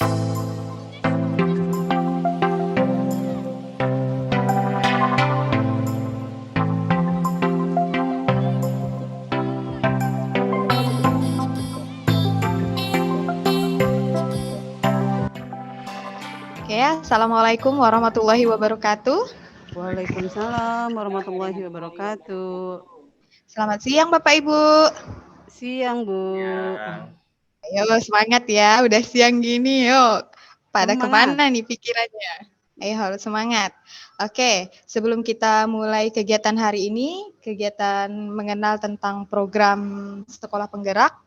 Oke, Assalamualaikum warahmatullahi wabarakatuh. Waalaikumsalam warahmatullahi wabarakatuh. Selamat siang Bapak Ibu. Siang, Bu. Ayo semangat ya, udah siang gini yuk. Pada Semangat. kemana nih pikirannya? Ayo harus semangat. Oke, sebelum kita mulai kegiatan hari ini, kegiatan mengenal tentang program Sekolah Penggerak,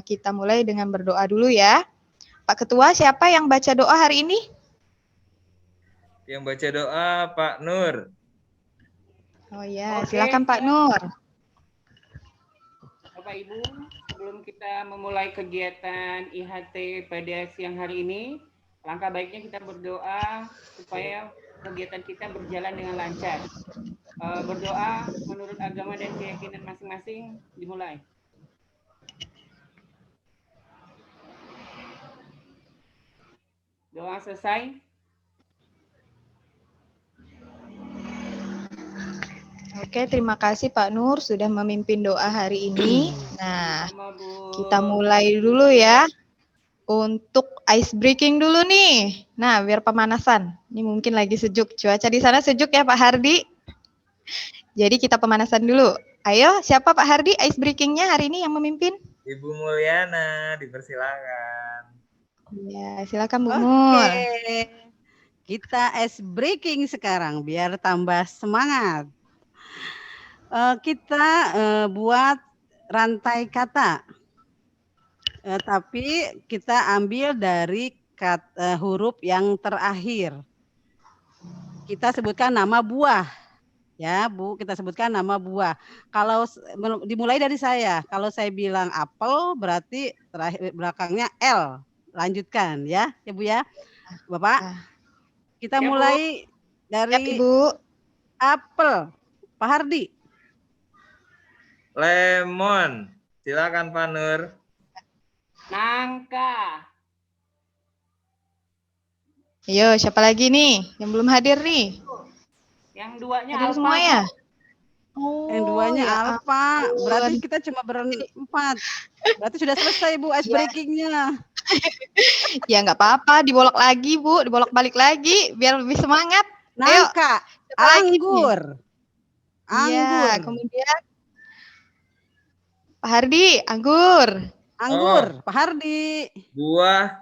kita mulai dengan berdoa dulu ya. Pak Ketua, siapa yang baca doa hari ini? Yang baca doa Pak Nur. Oh ya, silakan Pak Nur. Bapak Ibu, sebelum kita memulai kegiatan IHT pada siang hari ini, langkah baiknya kita berdoa supaya kegiatan kita berjalan dengan lancar. Berdoa menurut agama dan keyakinan masing-masing, dimulai. Doa selesai. Oke, terima kasih Pak Nur sudah memimpin doa hari ini. Nah, kita mulai dulu ya. Untuk ice breaking dulu nih. Nah, biar pemanasan. Ini mungkin lagi sejuk. Cuaca di sana sejuk ya Pak Hardi. Jadi kita pemanasan dulu. Ayo, siapa Pak Hardi ice breakingnya hari ini yang memimpin? Ibu Mulyana, dipersilakan. Ya, silakan Bu Mul. Kita ice breaking sekarang biar tambah semangat. Kita buat rantai kata. Tapi kita ambil dari huruf yang terakhir. Kita sebutkan nama buah. Ya, Bu, kita sebutkan nama buah. Kalau dimulai dari saya, kalau saya bilang apel berarti terakhir belakangnya L. Lanjutkan ya, ya Bu ya. Bapak. Kita mulai dari Ibu. Apel. Pak Hardi. Lemon. Silakan Pak Nur. Nangka. Ayo, siapa lagi nih yang belum hadir nih? Yang duanya hadir alfa. Semua ya? Yang duanya ya alfa. Berarti kita cuma berempat. Berarti sudah selesai Bu ice breakingnya. Ya nggak apa-apa, dibolak lagi Bu, dibolak balik lagi biar lebih semangat. Nangka. Anggur. Iya, kemudian Pak Hardi, anggur. Anggur, Pak Hardi. Buah.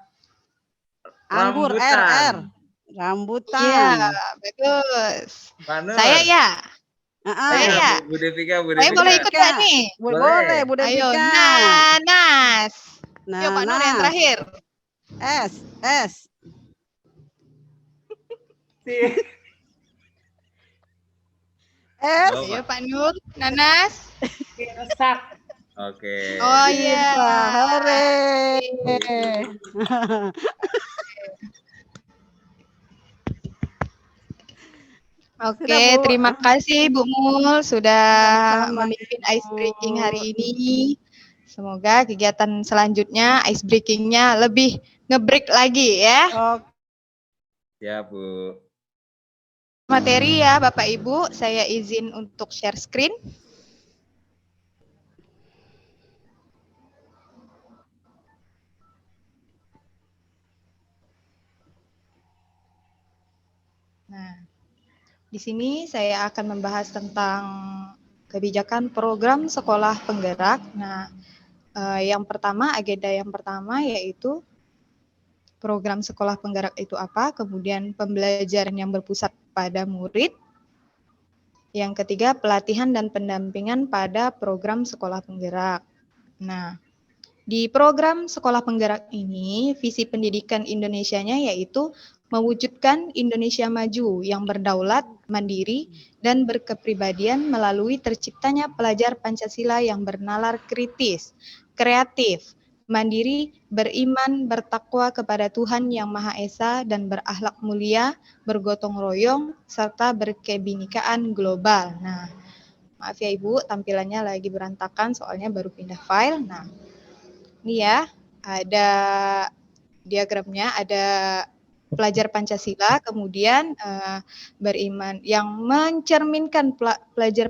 Anggur, rambutan. Rambutan. Iya, bagus. Pak Nur. Saya ya. Saya ya. Bu Devika, Bu Devika. Saya boleh ikut gak nih? Boleh, Bu Devika. Ayo, nanas. Yuk Pak Nur yang terakhir. S. Ayo Pak Nur, nanas. Rusak. Oke. Oh iya. Hore. Oke, terima kasih Bu Mul sudah memimpin ice breaking hari ini. Semoga kegiatan selanjutnya ice breakingnya lebih ngebreak lagi ya. Ya Bu. Materi ya Bapak Ibu, saya izin untuk share screen. Nah, di sini saya akan membahas tentang kebijakan program sekolah penggerak. Nah, agenda yang pertama yaitu program sekolah penggerak itu apa, kemudian pembelajaran yang berpusat pada murid. Yang ketiga, pelatihan dan pendampingan pada program sekolah penggerak. Nah, di program sekolah penggerak ini, visi pendidikan Indonesianya yaitu mewujudkan Indonesia maju yang berdaulat, mandiri, dan berkepribadian melalui terciptanya pelajar Pancasila yang bernalar kritis, kreatif, mandiri, beriman, bertakwa kepada Tuhan Yang Maha Esa, dan berakhlak mulia, bergotong royong, serta berkebinekaan global. Nah, maaf ya Ibu, tampilannya lagi berantakan soalnya baru pindah file. Nah, ini ya, ada diagramnya ada pelajar Pancasila, kemudian beriman, yang mencerminkan pelajar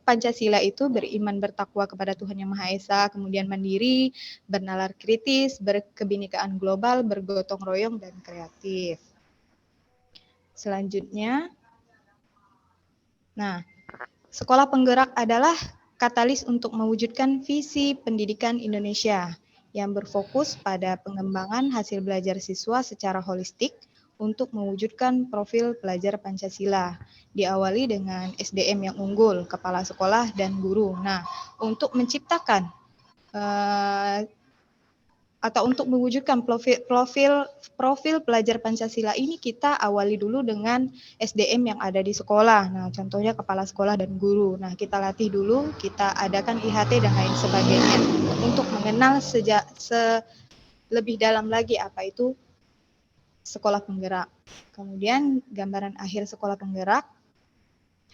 Pancasila itu beriman bertakwa kepada Tuhan Yang Maha Esa, kemudian mandiri, bernalar kritis, berkebinekaan global, bergotong royong, dan kreatif. Selanjutnya, nah, sekolah penggerak adalah katalis untuk mewujudkan visi pendidikan Indonesia yang berfokus pada pengembangan hasil belajar siswa secara holistik untuk mewujudkan profil pelajar Pancasila. Diawali dengan SDM yang unggul, kepala sekolah, dan guru. Nah, untuk menciptakan atau untuk mewujudkan profil pelajar Pancasila ini, kita awali dulu dengan SDM yang ada di sekolah. Nah, contohnya kepala sekolah dan guru. Nah, kita latih dulu, kita adakan IHT dan lain sebagainya untuk mengenal lebih dalam lagi apa itu sekolah penggerak. Kemudian gambaran akhir sekolah penggerak,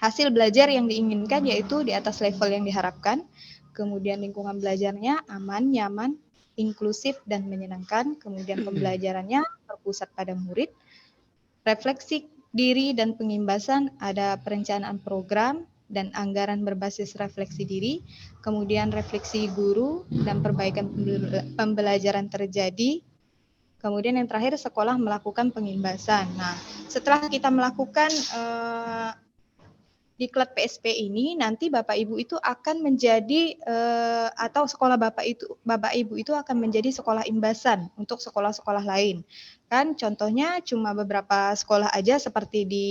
hasil belajar yang diinginkan yaitu di atas level yang diharapkan. Kemudian lingkungan belajarnya aman, nyaman, inklusif, dan menyenangkan. Kemudian pembelajarannya terpusat pada murid. Refleksi diri dan pengimbasan, ada perencanaan program dan anggaran berbasis refleksi diri. Kemudian refleksi guru dan perbaikan pembelajaran terjadi. Kemudian yang terakhir, sekolah melakukan pengimbasan. Nah, setelah kita melakukan diklat PSP ini, nanti Bapak Ibu itu akan menjadi atau sekolah Bapak Ibu itu akan menjadi sekolah imbasan untuk sekolah-sekolah lain. Kan contohnya cuma beberapa sekolah aja, seperti di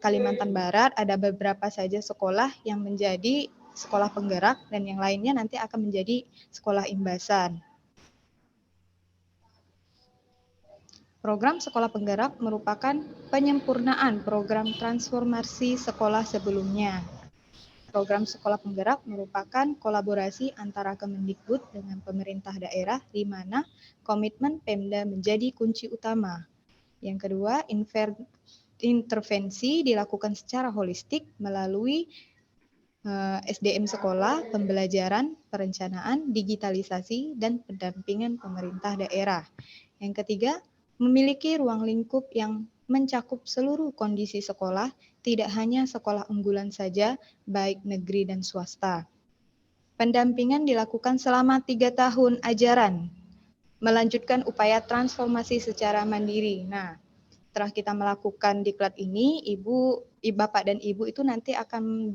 Kalimantan Barat ada beberapa saja sekolah yang menjadi sekolah penggerak dan yang lainnya nanti akan menjadi sekolah imbasan. Program Sekolah Penggerak merupakan penyempurnaan program transformasi sekolah sebelumnya. Program Sekolah Penggerak merupakan kolaborasi antara Kemendikbud dengan pemerintah daerah, di mana komitmen Pemda menjadi kunci utama. Yang kedua, intervensi dilakukan secara holistik melalui SDM sekolah, pembelajaran, perencanaan, digitalisasi, dan pendampingan pemerintah daerah. Yang ketiga, memiliki ruang lingkup yang mencakup seluruh kondisi sekolah, tidak hanya sekolah unggulan saja, baik negeri dan swasta. Pendampingan dilakukan selama 3 tahun ajaran, melanjutkan upaya transformasi secara mandiri. Nah, setelah kita melakukan diklat ini, Bapak dan Ibu itu nanti akan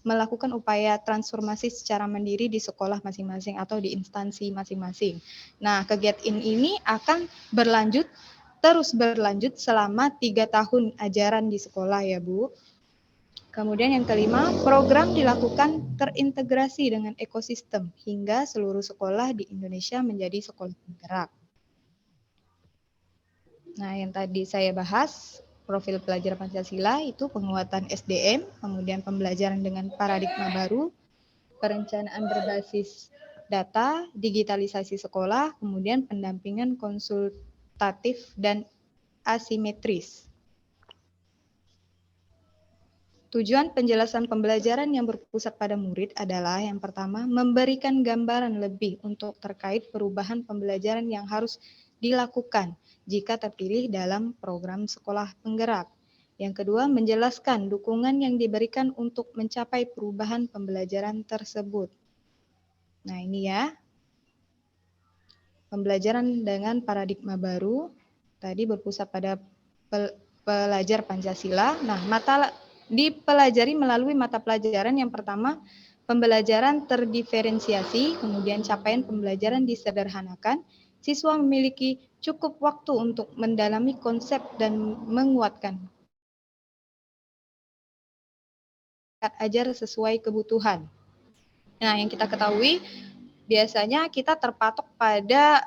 melakukan upaya transformasi secara mandiri di sekolah masing-masing atau di instansi masing-masing. Nah, kegiatan ini akan terus berlanjut selama 3 tahun ajaran di sekolah ya Bu. Kemudian yang kelima, program dilakukan terintegrasi dengan ekosistem hingga seluruh sekolah di Indonesia menjadi sekolah penggerak. Nah, yang tadi saya bahas, profil pelajar Pancasila itu penguatan SDM, kemudian pembelajaran dengan paradigma baru, perencanaan berbasis data, digitalisasi sekolah, kemudian pendampingan konsultatif dan asimetris. Tujuan penjelasan pembelajaran yang berpusat pada murid adalah yang pertama, memberikan gambaran lebih untuk terkait perubahan pembelajaran yang harus dilakukan jika terpilih dalam program sekolah penggerak. Yang kedua, menjelaskan dukungan yang diberikan untuk mencapai perubahan pembelajaran tersebut. Nah, ini ya. Pembelajaran dengan paradigma baru tadi berpusat pada pelajar Pancasila. Nah, dipelajari melalui mata pelajaran yang pertama, pembelajaran terdiferensiasi, kemudian capaian pembelajaran disederhanakan. Siswa memiliki cukup waktu untuk mendalami konsep dan menguatkan ajar sesuai kebutuhan. Nah, yang kita ketahui biasanya kita terpatok pada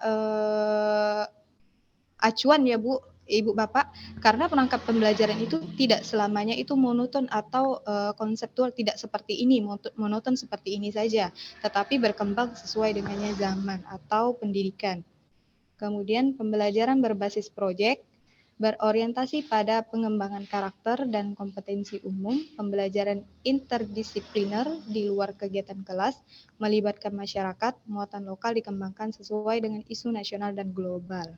acuan ya Bu, Ibu Bapak, karena penangkap pembelajaran itu tidak selamanya itu monoton atau konseptual, tidak seperti ini, monoton seperti ini saja, tetapi berkembang sesuai dengannya zaman atau pendidikan. Kemudian pembelajaran berbasis proyek, berorientasi pada pengembangan karakter dan kompetensi umum, pembelajaran interdisipliner di luar kegiatan kelas, melibatkan masyarakat, muatan lokal dikembangkan sesuai dengan isu nasional dan global.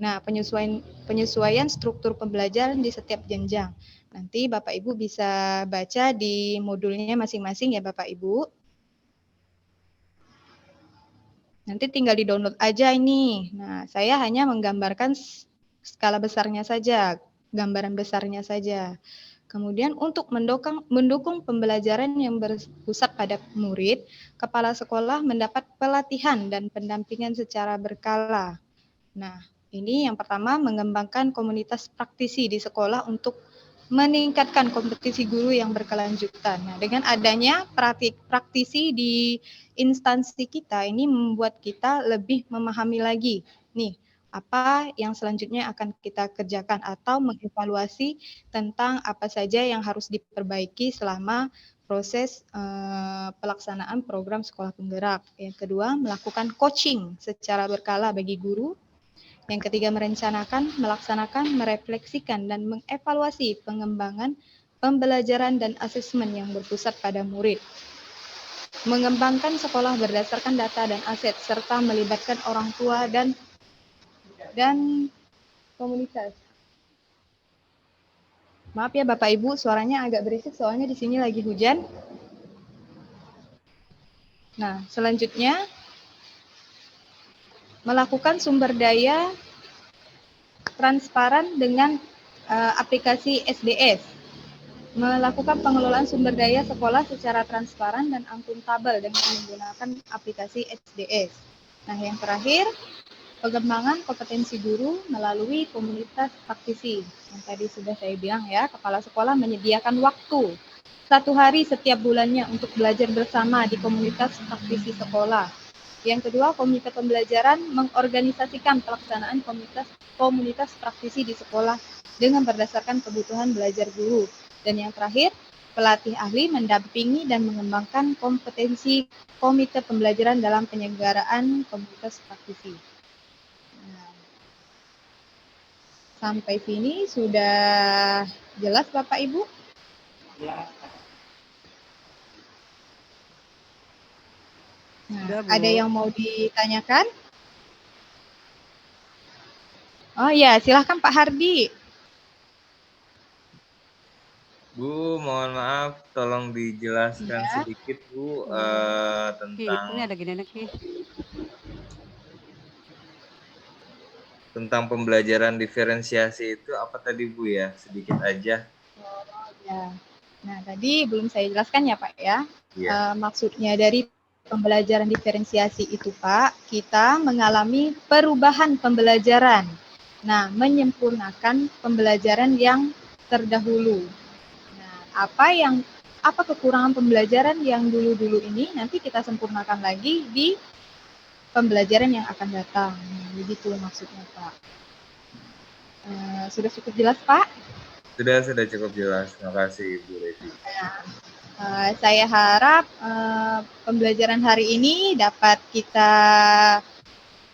Nah, penyesuaian struktur pembelajaran di setiap jenjang. Nanti Bapak Ibu bisa baca di modulnya masing-masing ya Bapak Ibu. Nanti tinggal di-download aja ini. Nah, saya hanya menggambarkan skala besarnya saja, gambaran besarnya saja. Kemudian untuk mendukung pembelajaran yang berpusat pada murid, kepala sekolah mendapat pelatihan dan pendampingan secara berkala. Nah, ini yang pertama mengembangkan komunitas praktisi di sekolah untuk meningkatkan kompetisi guru yang berkelanjutan. Nah, dengan adanya praktisi di instansi kita ini membuat kita lebih memahami lagi nih apa yang selanjutnya akan kita kerjakan atau mengevaluasi tentang apa saja yang harus diperbaiki selama proses pelaksanaan program sekolah penggerak. Yang kedua, melakukan coaching secara berkala bagi guru. Yang ketiga, merencanakan, melaksanakan, merefleksikan, dan mengevaluasi pengembangan pembelajaran dan asesmen yang berpusat pada murid. Mengembangkan sekolah berdasarkan data dan aset, serta melibatkan orang tua dan komunitas. Maaf ya Bapak Ibu, suaranya agak berisik soalnya di sini lagi hujan. Nah, selanjutnya melakukan sumber daya transparan dengan aplikasi SDS. Melakukan pengelolaan sumber daya sekolah secara transparan dan akuntabel dengan menggunakan aplikasi SDS. Nah, yang terakhir, pengembangan kompetensi guru melalui komunitas praktisi. Yang tadi sudah saya bilang ya, kepala sekolah menyediakan waktu 1 hari setiap bulannya untuk belajar bersama di komunitas praktisi sekolah. Yang kedua, komite pembelajaran mengorganisasikan pelaksanaan komunitas praktisi di sekolah dengan berdasarkan kebutuhan belajar guru. Dan yang terakhir, pelatih ahli mendampingi dan mengembangkan kompetensi komite pembelajaran dalam penyelenggaraan komunitas praktisi. Nah, sampai sini sudah jelas Bapak Ibu? Ya. Nah, ada yang mau ditanyakan? Oh ya, silahkan Pak Hardi. Bu, mohon maaf, tolong dijelaskan Ya. sedikit Bu tentang pembelajaran diferensiasi itu apa tadi Bu ya? Sedikit aja. Oh ya. Nah, tadi belum saya jelaskan ya Pak ya. Iya. Maksudnya dari pembelajaran diferensiasi itu Pak, kita mengalami perubahan pembelajaran. Nah, menyempurnakan pembelajaran yang terdahulu. Nah, apa kekurangan pembelajaran yang dulu-dulu ini nanti kita sempurnakan lagi di pembelajaran yang akan datang. Nah, begitu maksudnya Pak. Sudah cukup jelas Pak? Sudah cukup jelas. Terima kasih Bu Revi. Saya harap pembelajaran hari ini dapat kita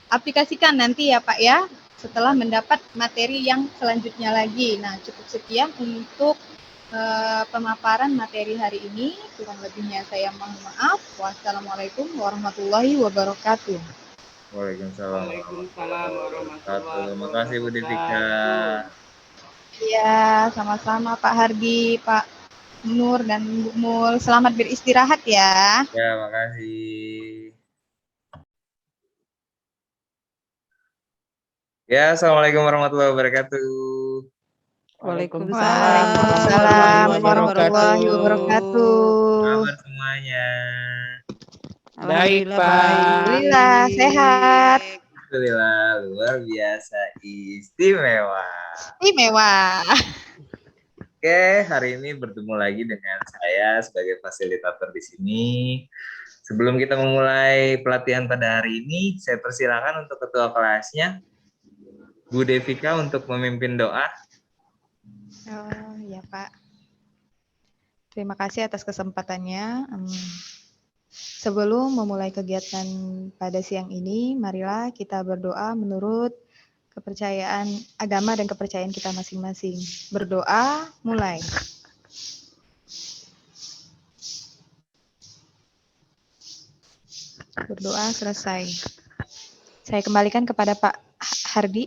aplikasikan nanti ya Pak ya, setelah mendapat materi yang selanjutnya lagi. Nah, cukup sekian untuk pemaparan materi hari ini. Kurang lebihnya saya mohon maaf. Wassalamualaikum warahmatullahi wabarakatuh. Waalaikumsalam warahmatullahi wabarakatuh. Terima kasih Bu Devika. Iya, sama-sama Pak Hardi, Pak Nur dan Bu Mul. Selamat beristirahat ya. Ya, makasih. Ya, assalamualaikum warahmatullahi wabarakatuh. Waalaikumsalam warahmatullahi wabarakatuh. Kabar semuanya. Baik, Pak. Alhamdulillah sehat. Alhamdulillah luar biasa istimewa. Oke, hari ini bertemu lagi dengan saya sebagai fasilitator di sini. Sebelum kita memulai pelatihan pada hari ini, saya persilakan untuk ketua kelasnya, Bu Devika, untuk memimpin doa. Oh ya Pak. Terima kasih atas kesempatannya. Sebelum memulai kegiatan pada siang ini, marilah kita berdoa menurut kepercayaan agama dan kepercayaan kita masing-masing. Berdoa, mulai. Berdoa selesai. Saya kembalikan kepada Pak Hardi.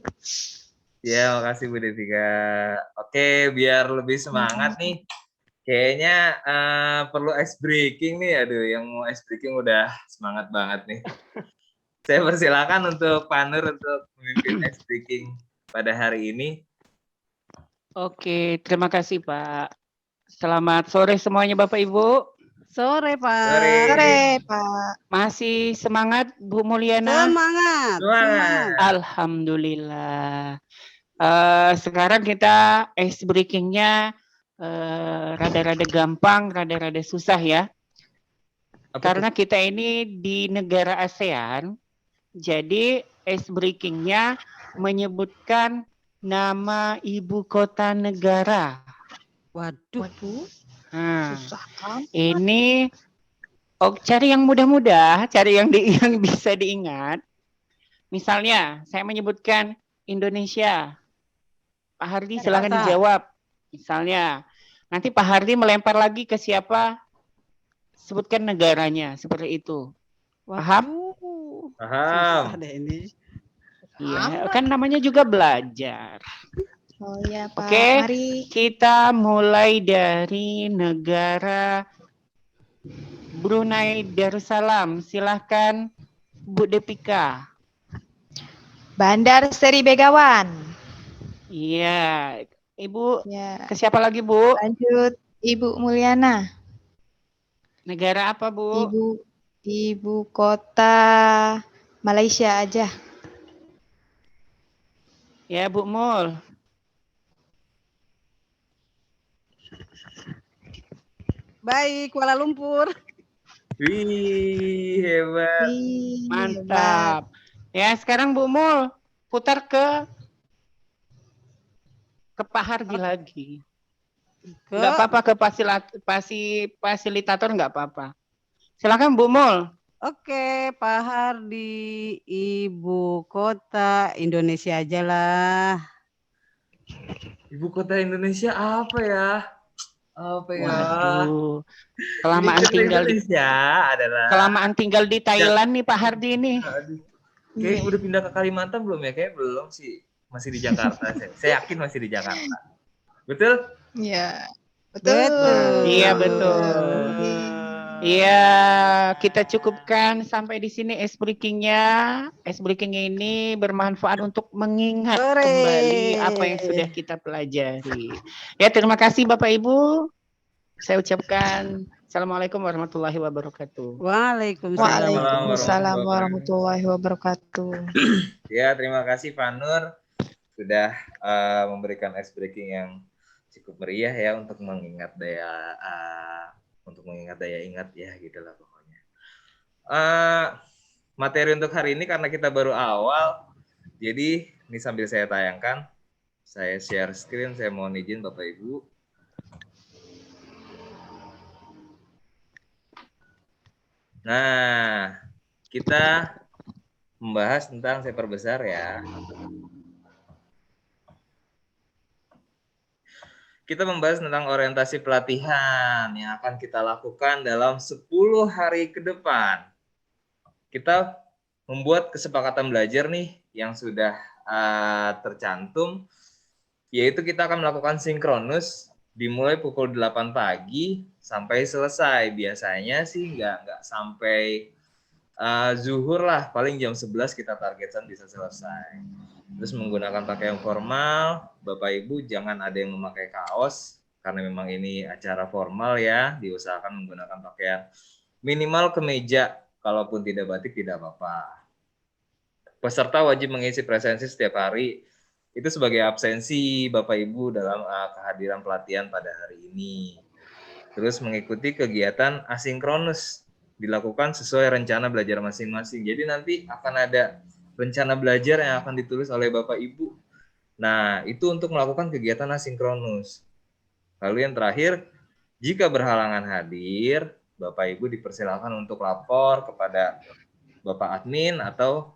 Ya, makasih Bu Devika. Oke, biar lebih semangat nih. Kayaknya perlu ice breaking nih. Aduh, yang mau ice breaking udah semangat banget nih. Saya persilakan untuk Pak Nur untuk memimpin ice breaking pada hari ini. Oke, terima kasih Pak. Selamat sore semuanya Bapak Ibu. Sore, Pak. Sore, Pak. Masih semangat Bu Mulyana? Semangat. Semangat. Alhamdulillah. Sekarang kita ice breakingnya rada-rada gampang, rada-rada susah ya. Karena kita ini di negara ASEAN, jadi ice breakingnya menyebutkan nama ibu kota negara. Waduh. Nah, Susah kan? ini cari yang mudah-mudah, cari yang yang bisa diingat. Misalnya, saya menyebutkan Indonesia. Pak Hardi silakan Jakarta. dijawab. Misalnya, nanti Pak Hardi melempar lagi ke siapa? Sebutkan negaranya, seperti itu. Paham? Waduh. Paham. Susah deh ini. Iya, kan namanya juga belajar. Oh iya, Pak. Oke, Mari. kita mulai dari negara Brunei Darussalam. Silahkan Bu Devika. Bandar Seri Begawan. Iya, Ibu Ya. ke siapa lagi Bu? Lanjut, Ibu Mulyana. Negara apa Bu? Ibu kota Malaysia aja. Ya Bu Mul. Baik, Kuala Lumpur. Wih, hebat. Wih, hebat. Mantap. Ya, sekarang Bu Mul putar ke Pak Hardi lagi. Enggak apa-apa ke fasilitator enggak apa-apa. Silakan Bu Mul. Oke, Pak Hardi, ibu kota Indonesia aja lah. Ibu kota Indonesia apa ya? Apa ya? Waduh. Kelamaan tinggal di Thailand nih Pak Hardi ini. Aduh. Kayaknya udah pindah ke Kalimantan belum ya? Kayaknya belum sih. Masih di Jakarta. Saya yakin masih di Jakarta. Betul? Iya. Betul. Iya, betul. Iya, kita cukupkan sampai di sini ice breaking-nya. Ice breaking ini bermanfaat untuk mengingat kembali apa yang sudah kita pelajari. Ya, terima kasih Bapak Ibu. Saya ucapkan Assalamualaikum warahmatullahi wabarakatuh. Waalaikumsalam warahmatullahi wabarakatuh. Ya, terima kasih Pak Nur sudah memberikan ice breaking yang cukup meriah ya untuk mengingat daya ingat ya gitulah pokoknya. Materi untuk hari ini karena kita baru awal, jadi ini sambil saya tayangkan, saya share screen, saya mohon izin Bapak Ibu. Nah, kita membahas tentang saya perbesar ya. Kita membahas tentang orientasi pelatihan yang akan kita lakukan dalam 10 hari ke depan. Kita membuat kesepakatan belajar nih yang sudah tercantum, yaitu kita akan melakukan sinkronus dimulai pukul 8 pagi sampai selesai. Biasanya sih nggak sampai zuhur lah, paling jam 11 kita targetkan bisa selesai. Terus menggunakan pakaian formal, Bapak Ibu jangan ada yang memakai kaos, karena memang ini acara formal ya, diusahakan menggunakan pakaian minimal kemeja, kalaupun tidak batik tidak apa-apa. Peserta wajib mengisi presensi setiap hari, itu sebagai absensi Bapak Ibu dalam kehadiran pelatihan pada hari ini. Terus mengikuti kegiatan asinkronus, dilakukan sesuai rencana belajar masing-masing. Jadi nanti akan ada rencana belajar yang akan ditulis oleh Bapak Ibu. Nah, itu untuk melakukan kegiatan asinkronus. Lalu yang terakhir, jika berhalangan hadir, Bapak Ibu dipersilakan untuk lapor kepada Bapak admin atau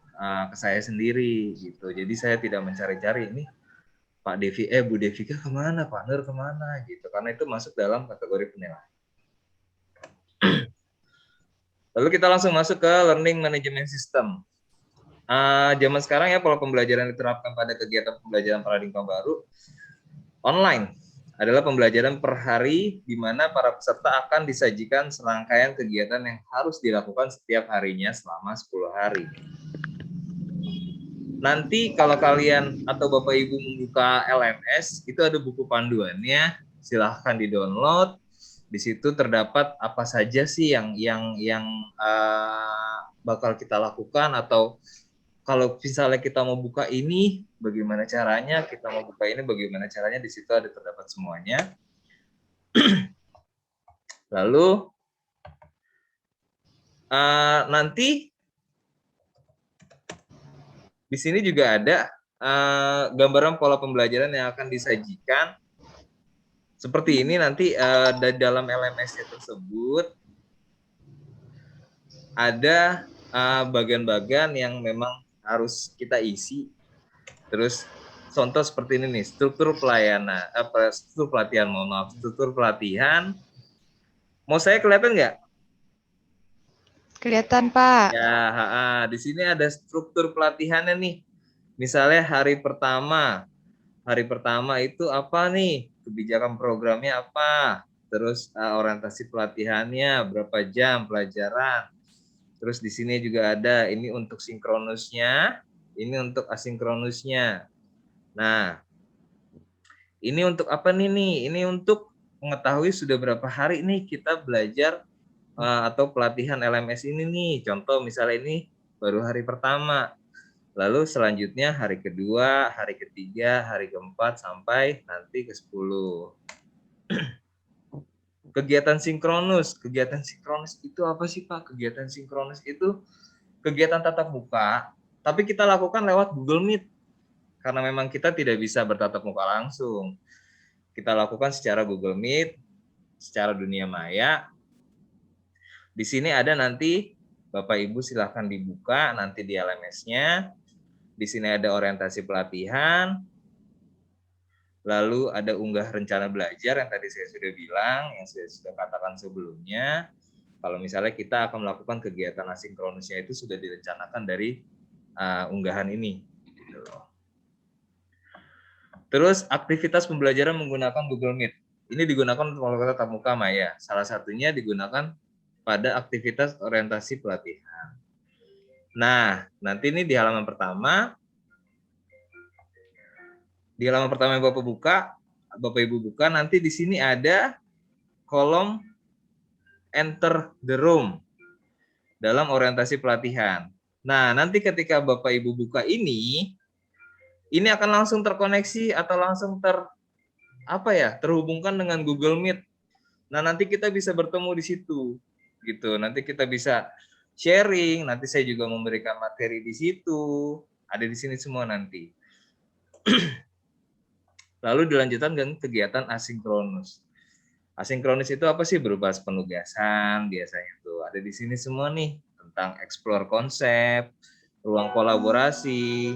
ke saya sendiri gitu. Jadi saya tidak mencari-cari ini Pak Devi, Bu Devika kemana, Pak Nur kemana gitu. Karena itu masuk dalam kategori penilaian. Lalu kita langsung masuk ke Learning Management System. Zaman sekarang ya pola pembelajaran diterapkan pada kegiatan pembelajaran paradigma baru online adalah pembelajaran per hari di mana para peserta akan disajikan serangkaian kegiatan yang harus dilakukan setiap harinya selama 10 hari. Nanti kalau kalian atau Bapak Ibu membuka LMS, itu ada buku panduannya, silahkan di-download. Di situ terdapat apa saja sih yang bakal kita lakukan, atau kalau misalnya kita mau buka ini, bagaimana caranya, kita mau buka ini, bagaimana caranya, di situ ada terdapat semuanya. Lalu, nanti di sini juga ada gambaran pola pembelajaran yang akan disajikan. Seperti ini nanti dalam LMS-nya tersebut, ada bagian-bagian yang memang harus kita isi. Terus contoh seperti ini nih, struktur pelatihan. Mau saya kelihatan nggak? Kelihatan, Pak. Ya, di sini ada struktur pelatihannya nih. Misalnya hari pertama itu apa nih? Kebijakan programnya apa? Terus orientasi pelatihannya berapa jam pelajaran? Terus di sini juga ada ini untuk sinkronusnya, ini untuk asinkronusnya. Nah, ini untuk apa nih? Ini untuk mengetahui sudah berapa hari nih kita belajar atau pelatihan LMS ini nih. Contoh misalnya ini baru hari pertama. Lalu selanjutnya hari kedua, hari ketiga, hari keempat, sampai nanti ke-10. Kegiatan sinkronus itu apa sih Pak? Kegiatan sinkronus itu kegiatan tatap muka, tapi kita lakukan lewat Google Meet. Karena memang kita tidak bisa bertatap muka langsung. Kita lakukan secara Google Meet, secara dunia maya. Di sini ada nanti, Bapak Ibu silahkan dibuka nanti di LMS-nya. Di sini ada orientasi pelatihan, lalu ada unggah rencana belajar yang tadi saya sudah bilang, yang saya sudah katakan sebelumnya. Kalau misalnya kita akan melakukan kegiatan asinkronusnya itu sudah direncanakan dari unggahan ini. Gitu loh. Terus aktivitas pembelajaran menggunakan Google Meet. Ini digunakan untuk melakukan tatap muka maya. Salah satunya digunakan pada aktivitas orientasi pelatihan. Nah, nanti ini di halaman pertama. Di halaman pertama yang Bapak Ibu buka, nanti di sini ada kolom enter the room dalam orientasi pelatihan. Nah, nanti ketika Bapak Ibu buka ini akan langsung terkoneksi atau langsung terhubungkan dengan Google Meet. Nah, nanti kita bisa bertemu di situ. Gitu. Nanti kita bisa sharing, nanti saya juga memberikan materi di situ. Ada di sini semua nanti. Lalu dilanjutkan dengan kegiatan asinkronus. Asinkronus itu apa sih? Berupa penugasan biasanya tuh. Ada di sini semua nih, tentang explore konsep, ruang kolaborasi.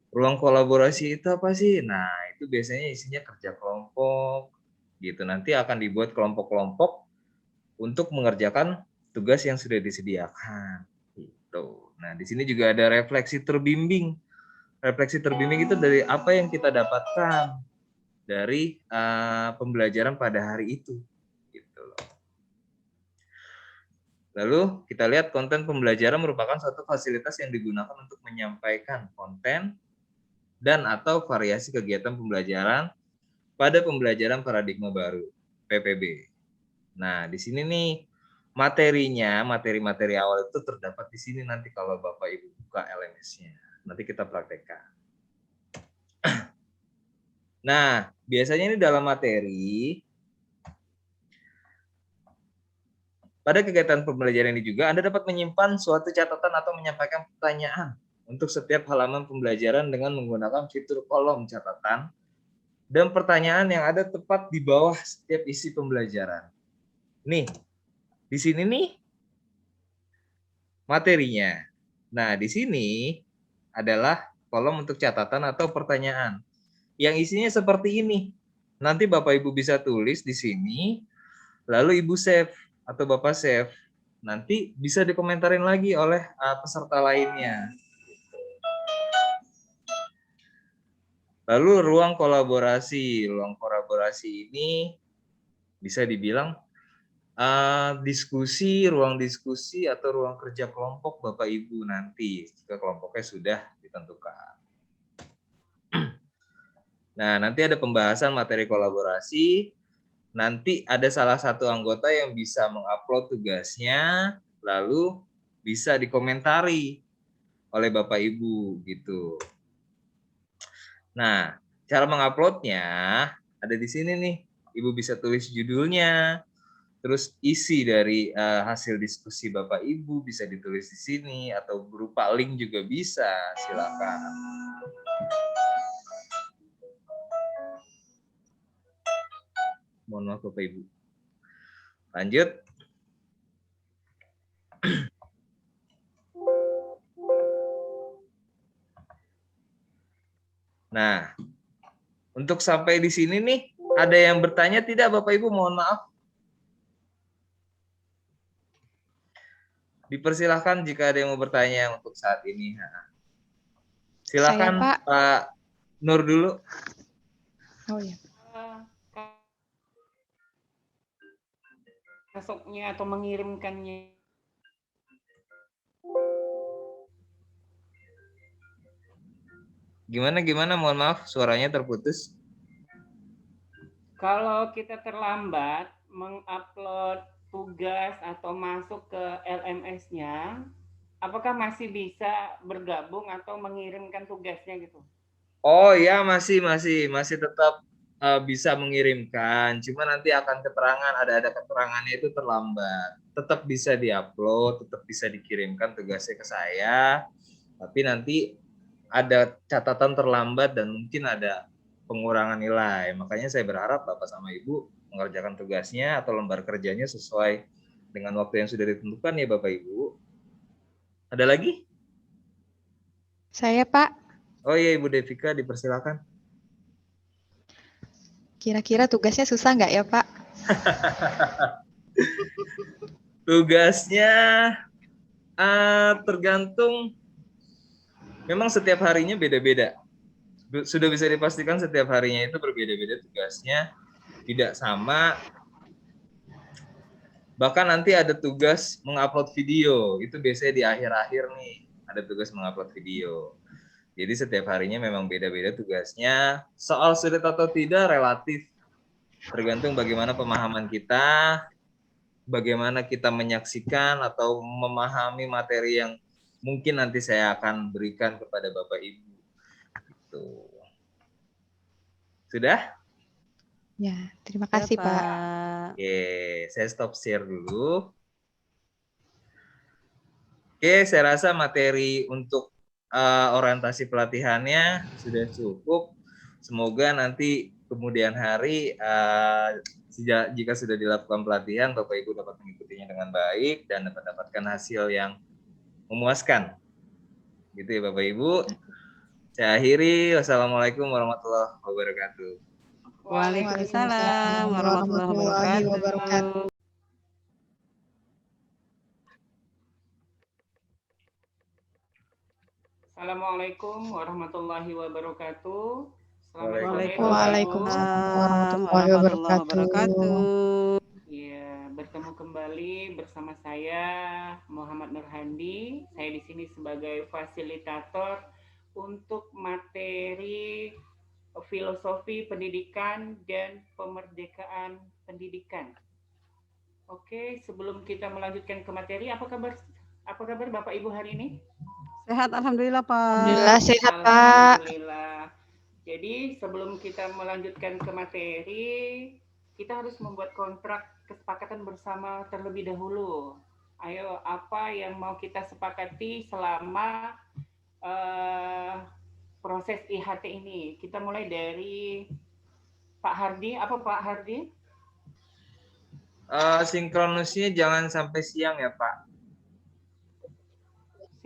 Ruang kolaborasi itu apa sih? Nah, itu biasanya isinya kerja kelompok gitu. Nanti akan dibuat kelompok-kelompok untuk mengerjakan tugas yang sudah disediakan gitu. Nah, di sini juga ada refleksi terbimbing. Refleksi terbimbing itu dari apa yang kita dapatkan dari pembelajaran pada hari itu. Gitu loh. Lalu kita lihat konten pembelajaran merupakan suatu fasilitas yang digunakan untuk menyampaikan konten dan atau variasi kegiatan pembelajaran pada pembelajaran paradigma baru, PPB. Nah, di sini nih materinya, materi-materi awal itu terdapat di sini nanti kalau Bapak Ibu buka LMS-nya. Nanti kita praktekkan. Nah, biasanya ini dalam materi, pada kegiatan pembelajaran ini juga Anda dapat menyimpan suatu catatan atau menyampaikan pertanyaan untuk setiap halaman pembelajaran dengan menggunakan fitur kolom catatan dan pertanyaan yang ada tepat di bawah setiap isi pembelajaran. Nih, di sini nih materinya. Nah, di sini adalah kolom untuk catatan atau pertanyaan. Yang isinya seperti ini. Nanti Bapak Ibu bisa tulis di sini, lalu Ibu save atau Bapak save. Nanti bisa dikomentarin lagi oleh peserta lainnya. Lalu ruang kolaborasi. Ruang kolaborasi ini bisa dibilang ruang diskusi atau ruang kerja kelompok Bapak Ibu nanti jika kelompoknya sudah ditentukan. Nah, nanti ada pembahasan materi kolaborasi. Nanti ada salah satu anggota yang bisa mengupload tugasnya, lalu bisa dikomentari oleh Bapak Ibu gitu. Nah, cara menguploadnya ada di sini nih. Ibu bisa tulis judulnya, terus isi dari hasil diskusi Bapak Ibu bisa ditulis di sini atau berupa link juga bisa, silakan. Mohon maaf Bapak Ibu. Lanjut. Nah, untuk sampai di sini nih, ada yang bertanya tidak Bapak Ibu? Mohon maaf. Dipersilahkan jika ada yang mau bertanya untuk saat ini. Nah, silakan Saya, Pak. Pak Nur dulu. Oh ya. Masuknya atau mengirimkannya. Gimana? Mohon maaf, suaranya terputus. Kalau kita terlambat mengupload tugas atau masuk ke LMS-nya, apakah masih bisa bergabung atau mengirimkan tugasnya gitu? Oh ya, masih tetap bisa mengirimkan. Cuma nanti akan keterangan, ada keterangannya itu terlambat. Tetap bisa diupload, tetap bisa dikirimkan tugasnya ke saya. Tapi nanti ada catatan terlambat dan mungkin ada pengurangan nilai. Makanya saya berharap Bapak sama Ibu mengerjakan tugasnya atau lembar kerjanya sesuai dengan waktu yang sudah ditentukan ya Bapak Ibu. Ada lagi? Saya, Pak. Oh iya Ibu Devika, dipersilakan. Kira-kira tugasnya susah nggak ya, Pak? Tugasnya tergantung, memang setiap harinya beda-beda. Sudah bisa dipastikan setiap harinya itu berbeda-beda tugasnya, tidak sama. Bahkan nanti ada tugas mengupload video, itu biasanya di akhir-akhir nih, ada tugas mengupload video. Jadi setiap harinya memang beda-beda tugasnya. Soal sulit atau tidak relatif, tergantung bagaimana pemahaman kita, bagaimana kita menyaksikan atau memahami materi yang mungkin nanti saya akan berikan kepada Bapak Ibu. Gitu. Sudah? Ya, terima kasih, Pak. Oke, saya stop share dulu. Oke, saya rasa materi untuk orientasi pelatihannya sudah cukup. Semoga nanti kemudian hari jika sudah dilakukan pelatihan, Bapak Ibu dapat mengikutinya dengan baik dan dapat mendapatkan hasil yang memuaskan. Gitu ya Bapak Ibu. Saya akhiri. Wassalamualaikum warahmatullahi wabarakatuh. Waalaikumsalam warahmatullahi wabarakatuh. Assalamualaikum warahmatullahi wabarakatuh. Waalaikumsalam warahmatullahi wabarakatuh. Ya, bertemu kembali bersama saya Muhammad Nurhandi. Saya di sini sebagai fasilitator untuk materi filosofi pendidikan dan pemerdekaan pendidikan. Oke, sebelum kita melanjutkan ke materi, apa kabar Bapak Ibu hari ini? Sehat, alhamdulillah Pak. Alhamdulillah sehat, Pak. Alhamdulillah. Jadi sebelum kita melanjutkan ke materi, kita harus membuat kontrak kesepakatan bersama terlebih dahulu. Ayo, apa yang mau kita sepakati selama proses IHT ini? Kita mulai dari Pak Hardi. Apa Pak Hardi? Sinkronusnya jangan sampai siang ya Pak.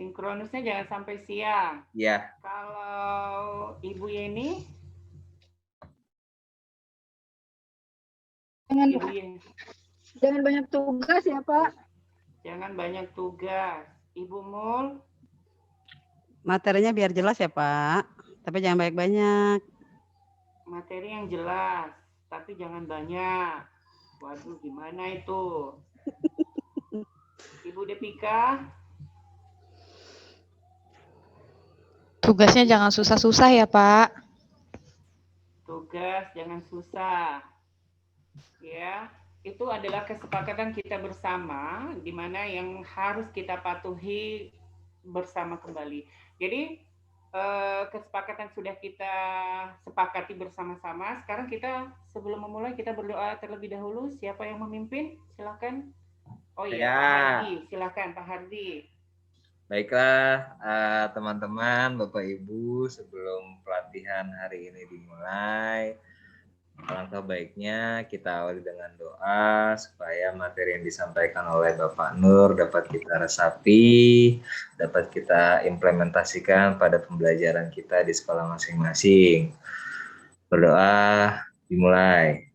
Sinkronusnya jangan sampai siang. Ya. Kalau Ibu Yeni? Ibu Yeni. Jangan banyak tugas ya, Pak. Jangan banyak tugas. Ibu Mul? Materinya biar jelas ya, Pak. Tapi jangan banyak-banyak. Materi yang jelas, tapi jangan banyak. Waduh, gimana itu? Ibu Depika? Tugasnya jangan susah-susah ya, Pak. Tugas jangan susah. Ya, itu adalah kesepakatan kita bersama, di mana yang harus kita patuhi bersama kembali. Jadi, kesepakatan sudah kita sepakati bersama-sama. Sekarang kita sebelum memulai kita berdoa terlebih dahulu. Siapa yang memimpin? Silakan. Oh iya, Ya. Pak Hardi. Silakan Pak Hardi. Baiklah, teman-teman, Bapak Ibu, sebelum pelatihan hari ini dimulai, alangkah baiknya kita awali dengan doa supaya materi yang disampaikan oleh Bapak Nur dapat kita resapi, dapat kita implementasikan pada pembelajaran kita di sekolah masing-masing. Berdoa, dimulai.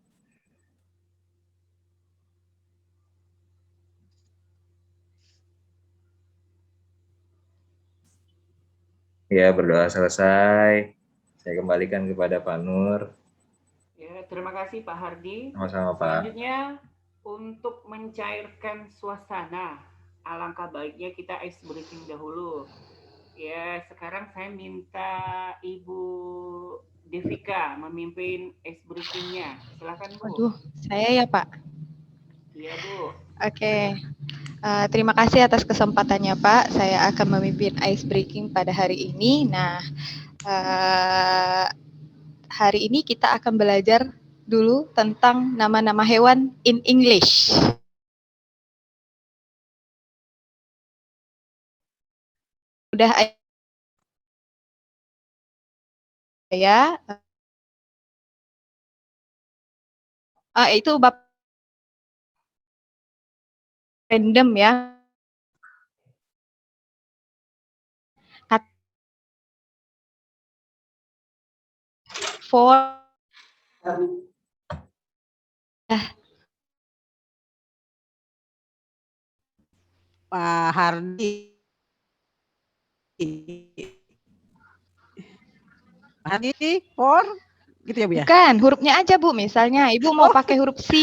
Ya, berdoa selesai. Saya kembalikan kepada Pak Nur. Ya, terima kasih Pak Hardi. Sama-sama, Pak. Selanjutnya, untuk mencairkan suasana, alangkah baiknya kita ice breaking dahulu. Ya, sekarang saya minta Ibu Devika memimpin ice breaking-nya. Silakan, Bu. Waduh, saya ya, Pak. Iya, Bu. Oke. Terima kasih atas kesempatannya, Pak. Saya akan memimpin ice breaking pada hari ini. Nah, hari ini kita akan belajar dulu tentang nama-nama hewan in English. Udah ya. Itu Bapak random ya. For Pak Hardi. Pak Hardi, for gitu ya, Bu ya? bukan, hurufnya aja, Bu. Misalnya Ibu mau pakai huruf C,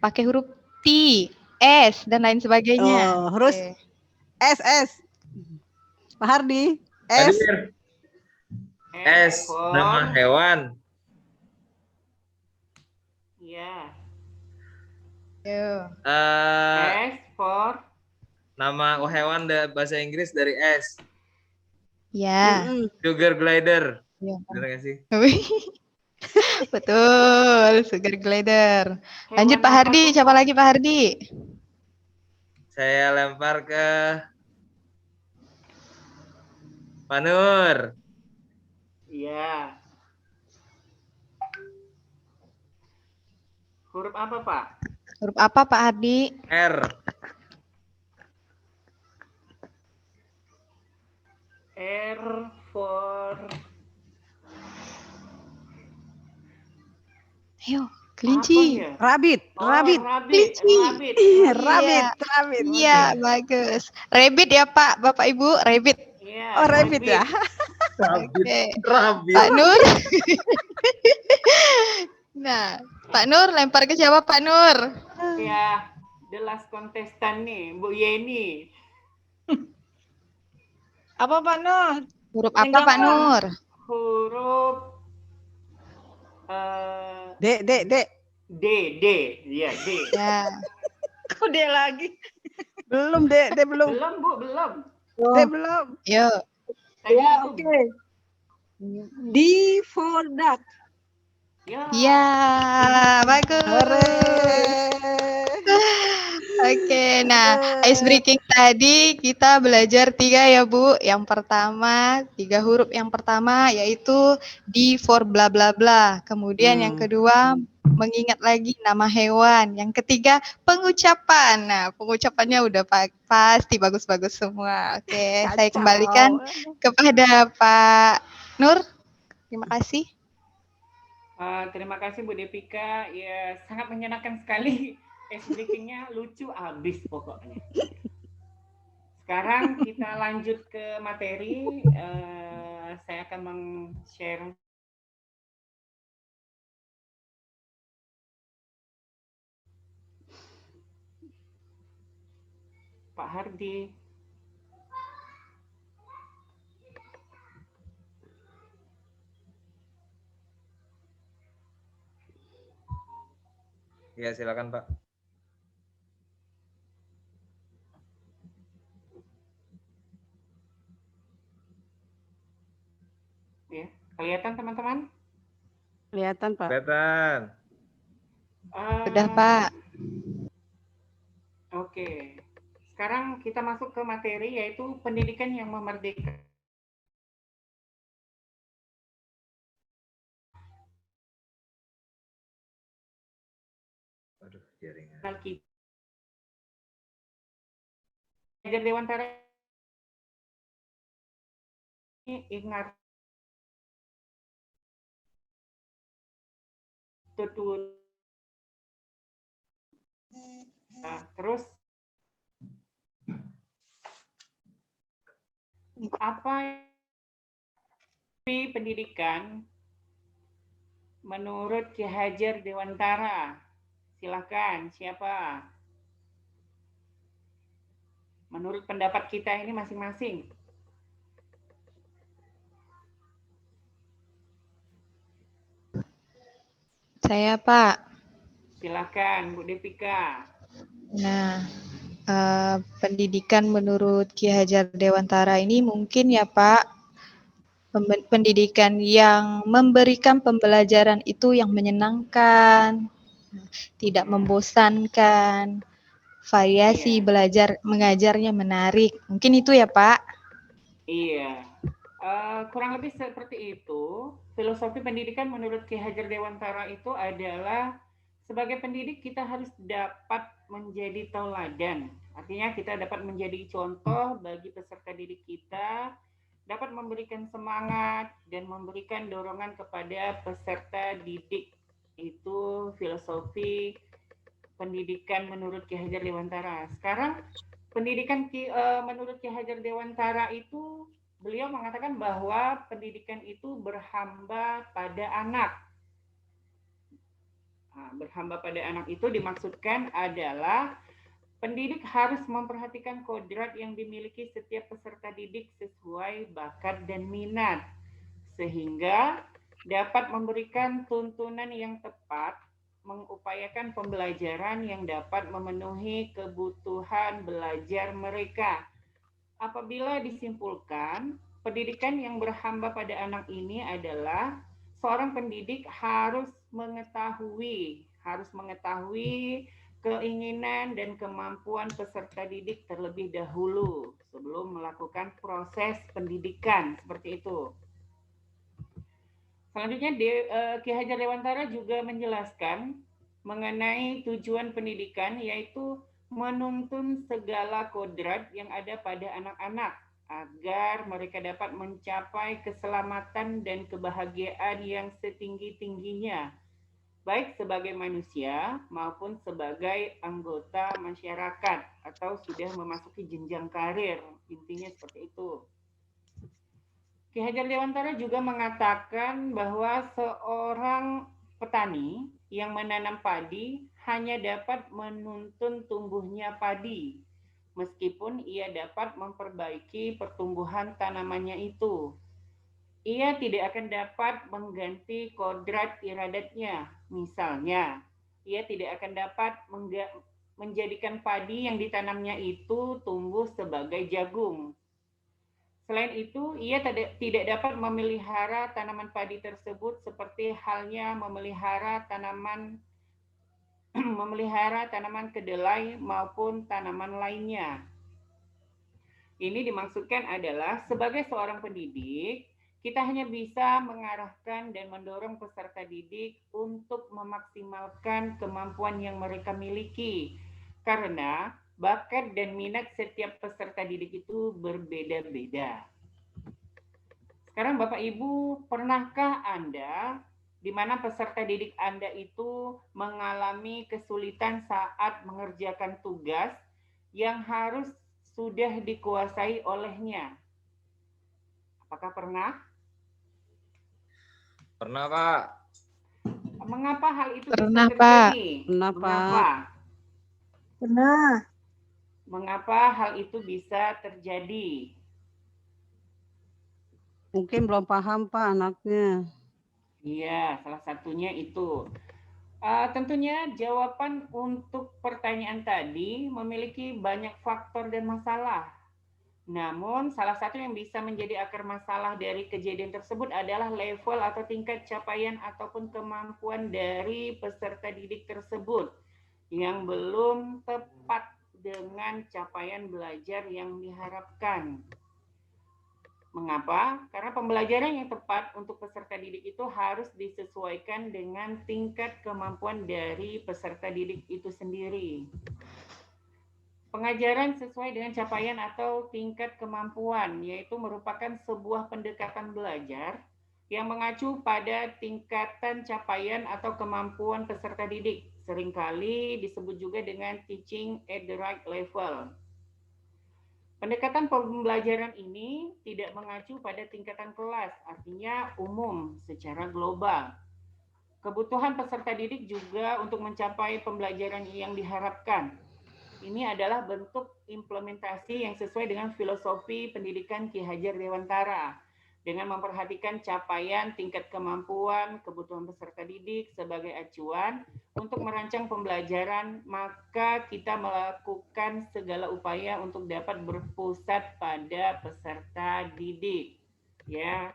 pakai huruf T, S dan lain sebagainya. Oh, harus Oke. S. Pak Hardi, S. Hadir. S, nama hewan. Ya. Yo. S for Nama hewan bahasa Inggris dari S. Ya. Sugar glider. Ya. Benar nggak sih? Betul, sugar glider. Lanjut hewan Pak Hardi, apa tuh, siapa Pak? lagi Pak Hardi? Saya lempar ke Pak Nur. Iya. Huruf apa, Pak? Huruf apa Pak Hardi? R. R for Ayo, apa kelinci. ya? Rabbit. Oh, Rabbit. Kelinci. Rabbit. Iya, bagus. Rabbit ya Pak, Bapak Ibu, rabbit. Iya, Oh, rabbit ya. Oke. Rabbit. Pak Nur. Nah, Pak Nur lempar ke siapa Pak Nur? Ya, the last contestant nih, Bu Yeni. Apa Pak Nur? Huruf Yang apa Pak gampang. Nur? Huruf D. D. Iya, D. Ya. Kok dia lagi? Belum, D belum. Belum, Bu, belum. D belum. Yuk. Tadi Ya, itu. oke. D for duck. Ya. Ya, bagus. Hore. Oke, nah ice breaking tadi kita belajar 3 ya Bu. Yang pertama, 3 huruf yang pertama yaitu D for bla bla bla. Kemudian yang kedua mengingat lagi nama hewan. Yang ketiga, pengucapan. Nah, pengucapannya udah pasti bagus-bagus semua. Oke, saya kembalikan kepada Pak Nur. Terima kasih. Terima kasih Bu Devika. Ya, sangat menyenangkan sekali. Ice breaking-nya lucu abis pokoknya. Sekarang kita lanjut ke materi. Saya akan meng-share Pak Hardi. Ya, silakan Pak. Ya, kelihatan teman-teman? Kelihatan, Pak. Kelihatan. Sudah, Pak. Oke. Sekarang kita masuk ke materi yaitu pendidikan yang memerdekakan. Aduh, jaringan. Ki Dewantara ini ingat tutur. Nah, terus apa pendidikan menurut Ki Hajar Dewantara? Silakan, siapa? Menurut pendapat kita ini masing-masing. Saya, Pak. Silakan, Bu Devika. Nah, pendidikan menurut Ki Hajar Dewantara ini mungkin ya, Pak, pendidikan yang memberikan pembelajaran itu yang menyenangkan, tidak membosankan, variasi belajar mengajarnya menarik. Mungkin itu ya, Pak? Iya. Kurang lebih seperti itu. Filosofi pendidikan menurut Ki Hajar Dewantara itu adalah sebagai pendidik kita harus dapat menjadi tauladan. Artinya kita dapat menjadi contoh bagi peserta didik kita, dapat memberikan semangat dan memberikan dorongan kepada peserta didik. Itu filosofi pendidikan menurut Ki Hajar Dewantara. Sekarang pendidikan menurut Ki Hajar Dewantara itu beliau mengatakan bahwa pendidikan itu berhamba pada anak. Nah, berhamba pada anak itu dimaksudkan adalah pendidik harus memperhatikan kodrat yang dimiliki setiap peserta didik sesuai bakat dan minat, sehingga dapat memberikan tuntunan yang tepat, mengupayakan pembelajaran yang dapat memenuhi kebutuhan belajar mereka. Apabila disimpulkan, pendidikan yang berhamba pada anak ini adalah seorang pendidik harus mengetahui keinginan dan kemampuan peserta didik terlebih dahulu sebelum melakukan proses pendidikan, seperti itu. Selanjutnya Ki Hajar Dewantara juga menjelaskan mengenai tujuan pendidikan, yaitu menuntun segala kodrat yang ada pada anak-anak agar mereka dapat mencapai keselamatan dan kebahagiaan yang setinggi-tingginya, baik sebagai manusia maupun sebagai anggota masyarakat atau sudah memasuki jenjang karir. Intinya seperti itu. Ki Hajar Dewantara juga mengatakan bahwa seorang petani yang menanam padi hanya dapat menuntun tumbuhnya padi, meskipun ia dapat memperbaiki pertumbuhan tanamannya itu. Ia tidak akan dapat mengganti kodrat iradatnya. Misalnya, ia tidak akan dapat menjadikan padi yang ditanamnya itu tumbuh sebagai jagung. Selain itu, ia tidak dapat memelihara tanaman padi tersebut seperti halnya memelihara tanaman kedelai maupun tanaman lainnya. Ini dimaksudkan adalah sebagai seorang pendidik, Kita hanya bisa mengarahkan dan mendorong peserta didik untuk memaksimalkan kemampuan yang mereka miliki. Karena bakat dan minat setiap peserta didik itu berbeda-beda. Sekarang Bapak Ibu, pernahkah Anda di mana peserta didik Anda itu mengalami kesulitan saat mengerjakan tugas yang harus sudah dikuasai olehnya? Apakah pernah? Pernah, Pak. Mengapa hal itu Pernah, bisa Pak. terjadi? Pernah, Pak. Mengapa? Pernah. Mengapa hal itu bisa terjadi? Mungkin belum paham, Pak, anaknya. Iya, salah satunya itu. Tentunya jawaban untuk pertanyaan tadi memiliki banyak faktor dan masalah. Namun, salah satu yang bisa menjadi akar masalah dari kejadian tersebut adalah level atau tingkat capaian ataupun kemampuan dari peserta didik tersebut yang belum tepat dengan capaian belajar yang diharapkan. Mengapa? Karena pembelajaran yang tepat untuk peserta didik itu harus disesuaikan dengan tingkat kemampuan dari peserta didik itu sendiri. Pengajaran sesuai dengan capaian atau tingkat kemampuan, yaitu merupakan sebuah pendekatan belajar yang mengacu pada tingkatan capaian atau kemampuan peserta didik. Seringkali disebut juga dengan teaching at the right level. Pendekatan pembelajaran ini tidak mengacu pada tingkatan kelas, artinya umum secara global. Kebutuhan peserta didik juga untuk mencapai pembelajaran yang diharapkan. Ini adalah bentuk implementasi yang sesuai dengan filosofi pendidikan Ki Hajar Dewantara dengan memperhatikan capaian tingkat kemampuan kebutuhan peserta didik sebagai acuan untuk merancang pembelajaran, maka kita melakukan segala upaya untuk dapat berpusat pada peserta didik. Ya,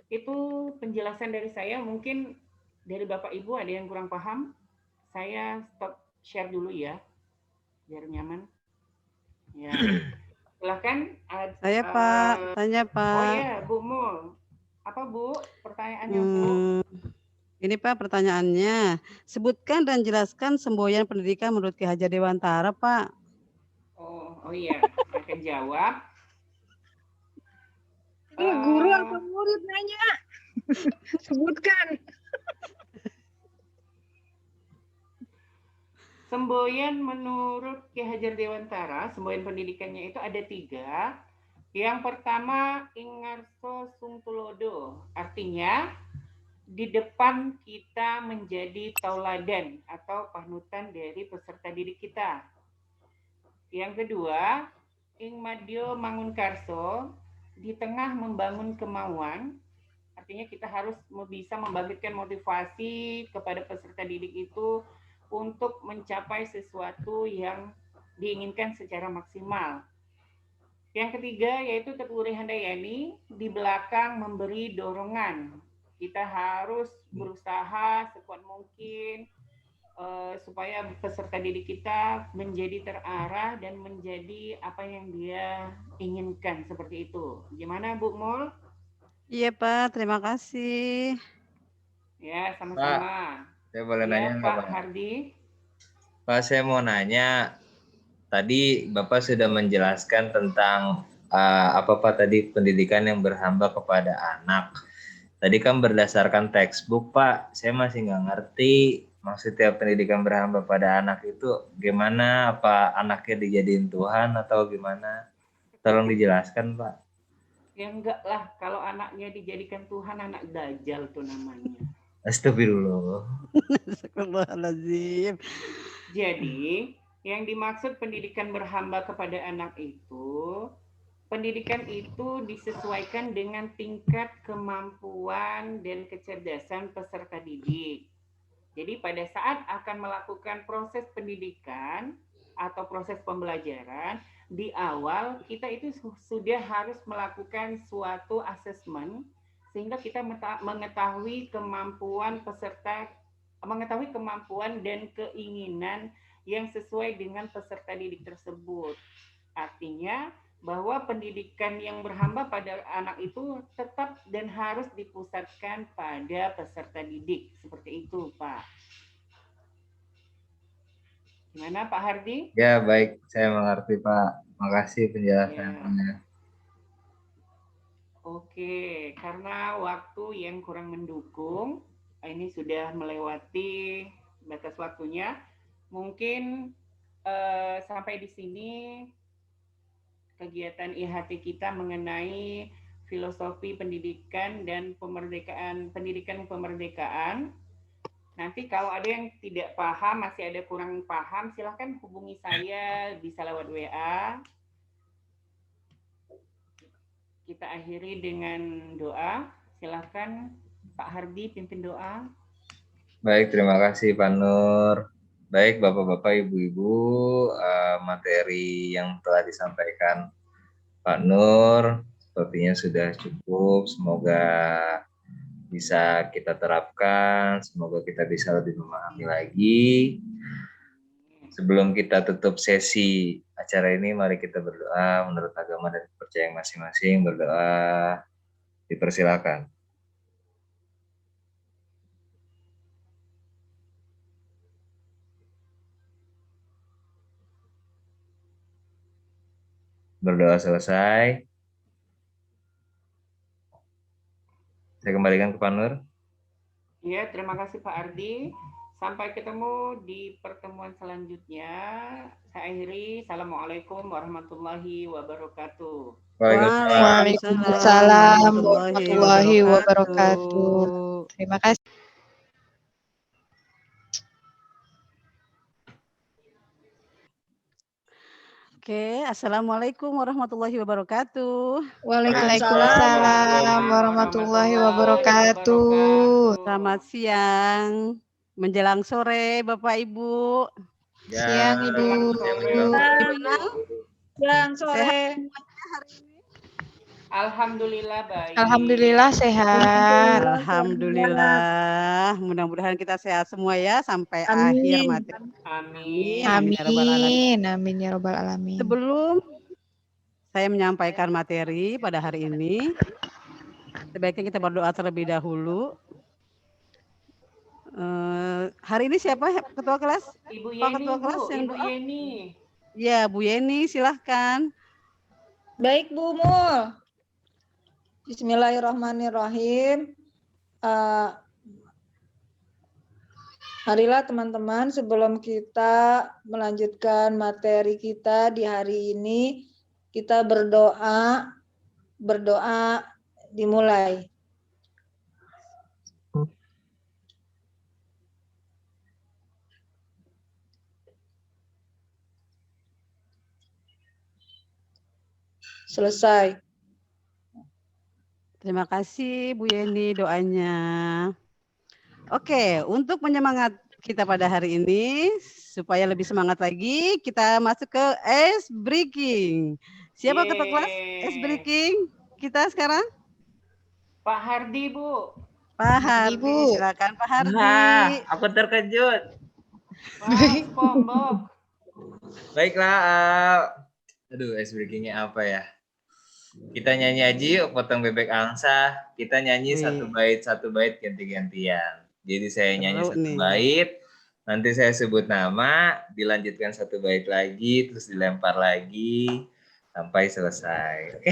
itu penjelasan dari saya. Mungkin dari Bapak Ibu ada yang kurang paham. Saya stop share dulu ya, biar nyaman. Ya, silakan. Saya, Pak. Tanya, Pak. Oh iya, Bu Mul. Apa Bu pertanyaannya, Bu? Ini Pak pertanyaannya. Sebutkan dan jelaskan semboyan pendidikan menurut Ki Hajar Dewantara, Pak. Oh iya, saya akan jawab. Ini guru apa murid nanya? Sebutkan. Semboyan menurut Ki Hajar Dewantara, semboyan pendidikannya itu ada 3. Yang pertama, Ingarso Sungtulodo. Artinya, di depan kita menjadi tauladan atau panutan dari peserta didik kita. Yang kedua, Ingmadyo Mangunkarso, di tengah membangun kemauan. Artinya kita harus bisa membangkitkan motivasi kepada peserta didik itu untuk mencapai sesuatu yang diinginkan secara maksimal. Yang ketiga yaitu Teguh Handayani, di belakang memberi dorongan. Kita harus berusaha sekuat mungkin supaya peserta didik kita menjadi terarah dan menjadi apa yang dia inginkan, seperti itu. Gimana Bu Mul? Iya Pak, terima kasih. Ya, sama-sama. Saya boleh Ya, nanya nggak, Pak Pak? Hardi. Pak, saya mau nanya. Tadi Bapak sudah menjelaskan tentang apa Pak tadi pendidikan yang berhamba kepada anak. Tadi kan berdasarkan textbook Pak, saya masih nggak ngerti maksudnya pendidikan berhamba pada anak itu gimana? Apa anaknya dijadiin Tuhan atau gimana? Tolong dijelaskan Pak. Ya enggak lah, kalau anaknya dijadikan Tuhan, anak dajjal tuh namanya. Astagfirullah. Astagfirullahaladzim. Jadi, yang dimaksud pendidikan berhamba kepada anak itu, pendidikan itu disesuaikan dengan tingkat kemampuan dan kecerdasan peserta didik. Jadi pada saat akan melakukan proses pendidikan atau proses pembelajaran, di awal kita itu sudah harus melakukan suatu asesmen sehingga kita mengetahui kemampuan peserta, mengetahui kemampuan dan keinginan yang sesuai dengan peserta didik tersebut. Artinya bahwa pendidikan yang berhamba pada anak itu tetap dan harus dipusatkan pada peserta didik. Seperti itu, Pak. Gimana, Pak Hardi? Ya, baik. Saya mengerti, Pak. Makasih penjelasannya. Oke, karena waktu yang kurang mendukung, ini sudah melewati batas waktunya. Mungkin sampai di sini kegiatan IHT kita mengenai filosofi pendidikan dan pendidikan kemerdekaan. Nanti kalau ada yang tidak paham, masih ada kurang paham, silahkan hubungi saya, bisa lewat WA. Kita akhiri dengan doa. Silahkan Pak Hardi pimpin doa. Baik, terima kasih Pak Nur. Baik, Bapak-Bapak, Ibu-Ibu, materi yang telah disampaikan Pak Nur sepertinya sudah cukup. Semoga bisa kita terapkan, semoga kita bisa lebih memahami lagi. Sebelum kita tutup sesi acara ini, mari kita berdoa menurut agama dan kepercayaan masing-masing. Berdoa, dipersilakan. Berdoa selesai. Saya kembalikan ke Pak Nur. Ya, terima kasih Pak Ardi. Sampai ketemu di pertemuan selanjutnya. Saya akhiri. Assalamualaikum warahmatullahi wabarakatuh. Waalaikumsalam warahmatullahi wabarakatuh. Terima kasih. Oke, Assalamualaikum warahmatullahi wabarakatuh. Waalaikumsalam warahmatullahi wabarakatuh. Selamat siang, menjelang sore Bapak Ibu. Siang Ibu. Siang sore. Alhamdulillah baik. Alhamdulillah sehat. Alhamdulillah. Mudah-mudahan kita sehat semua ya sampai akhir materi. Amin. Amin ya robbal alamin. Sebelum saya menyampaikan materi pada hari ini, sebaiknya kita berdoa terlebih dahulu. Hari ini siapa ketua kelas? Ibu Pak Yeni, ketua kelas yang Ibu doa? Yeni. Ya, Bu Yeni, silahkan. Baik Bu Mul. Bismillahirrahmanirrahim. Marilah teman-teman, sebelum kita melanjutkan materi kita di hari ini, kita berdoa dimulai. Selesai. Terima kasih Bu Yeni doanya. Oke, untuk penyemangat kita pada hari ini, supaya lebih semangat lagi, kita masuk ke ice breaking. Siapa ketua kelas ice breaking kita sekarang? Pak Hardi, Bu. Pak Hardi, Bu. silakan Pak Hardi. Nah, aku terkejut. Pak SpongeBob. Baiklah, aduh, ice breaking-nya apa ya? Kita nyanyi aja yuk, potong bebek angsa. Kita nyanyi satu bait ganti-gantian. Jadi saya nyanyi satu bait, nanti saya sebut nama, dilanjutkan satu bait lagi, terus dilempar lagi sampai selesai. Oke?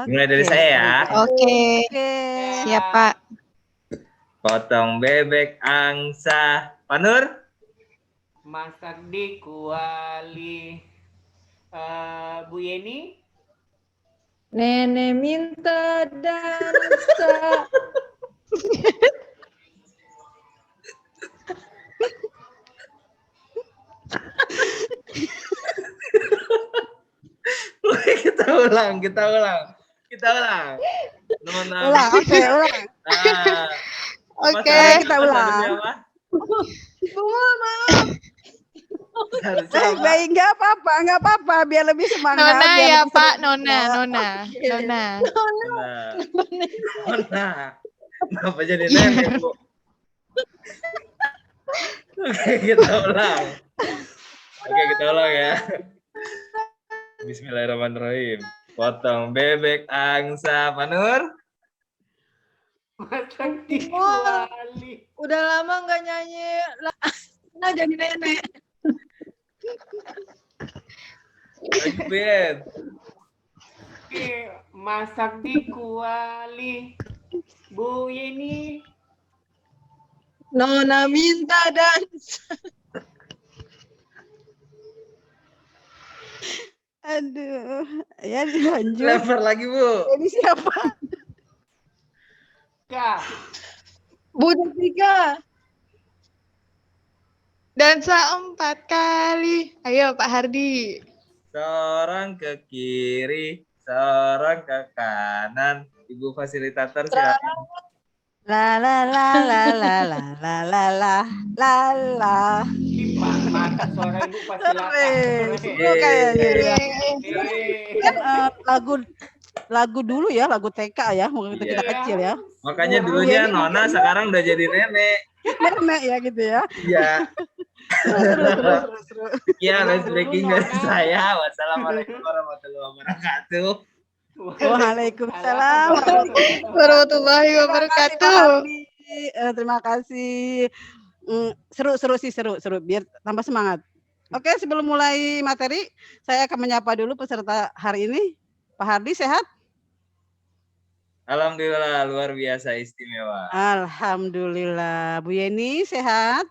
Mulai dari saya ya. Oke. Siap Pak. Potong bebek angsa. Pak Nur? Masak di kuali. Bu Yeni? Nenek minta dansa. Kita ulang. Ulang, oke, ulang. Oke, kita ulang. Baik, nggak apa-apa, biar lebih semangat. Nona biar ya lebih Pak, semangat. Nona. Kenapa jadi nenek, Bu? Oke, kita ulang ya. Bismillahirrahmanirrahim. Potong bebek angsa, Pak Nur. Masak di kuali. Udah lama nggak nyanyi. Nah jadi nenek. Lagi Ben. Oke, masak di kuali. Bu Yeni. Nona minta dansa. Aduh, ya dilanjut. Lempar lagi, Bu. Ini siapa? Kak. Bu Devika. Dansa 4 kali. Ayo Pak Hardi. Seorang ke kiri, seorang ke kanan. Ibu fasilitator silakan. La la la la la la la la la la la. Mantap suara ibu pasti Keren. laka. Seru kayaknya ya. Eh. Kan lagu dulu ya, lagu TK ya, waktu kita Iya. kecil ya. Makanya dulunya Nona, sekarang udah jadi nenek. Nenek ya gitu ya. Iya. Seru. Sekian let's breaking dari saya. Wassalamualaikum warahmatullahi wabarakatuh. Waalaikumsalam. Warahmatullahi wabarakatuh. Terima kasih. Seru. Biar tambah semangat. Oke, sebelum mulai materi, saya akan menyapa dulu peserta hari ini. Pak Hardi sehat? Alhamdulillah, luar biasa istimewa. Alhamdulillah. Bu Yeni sehat?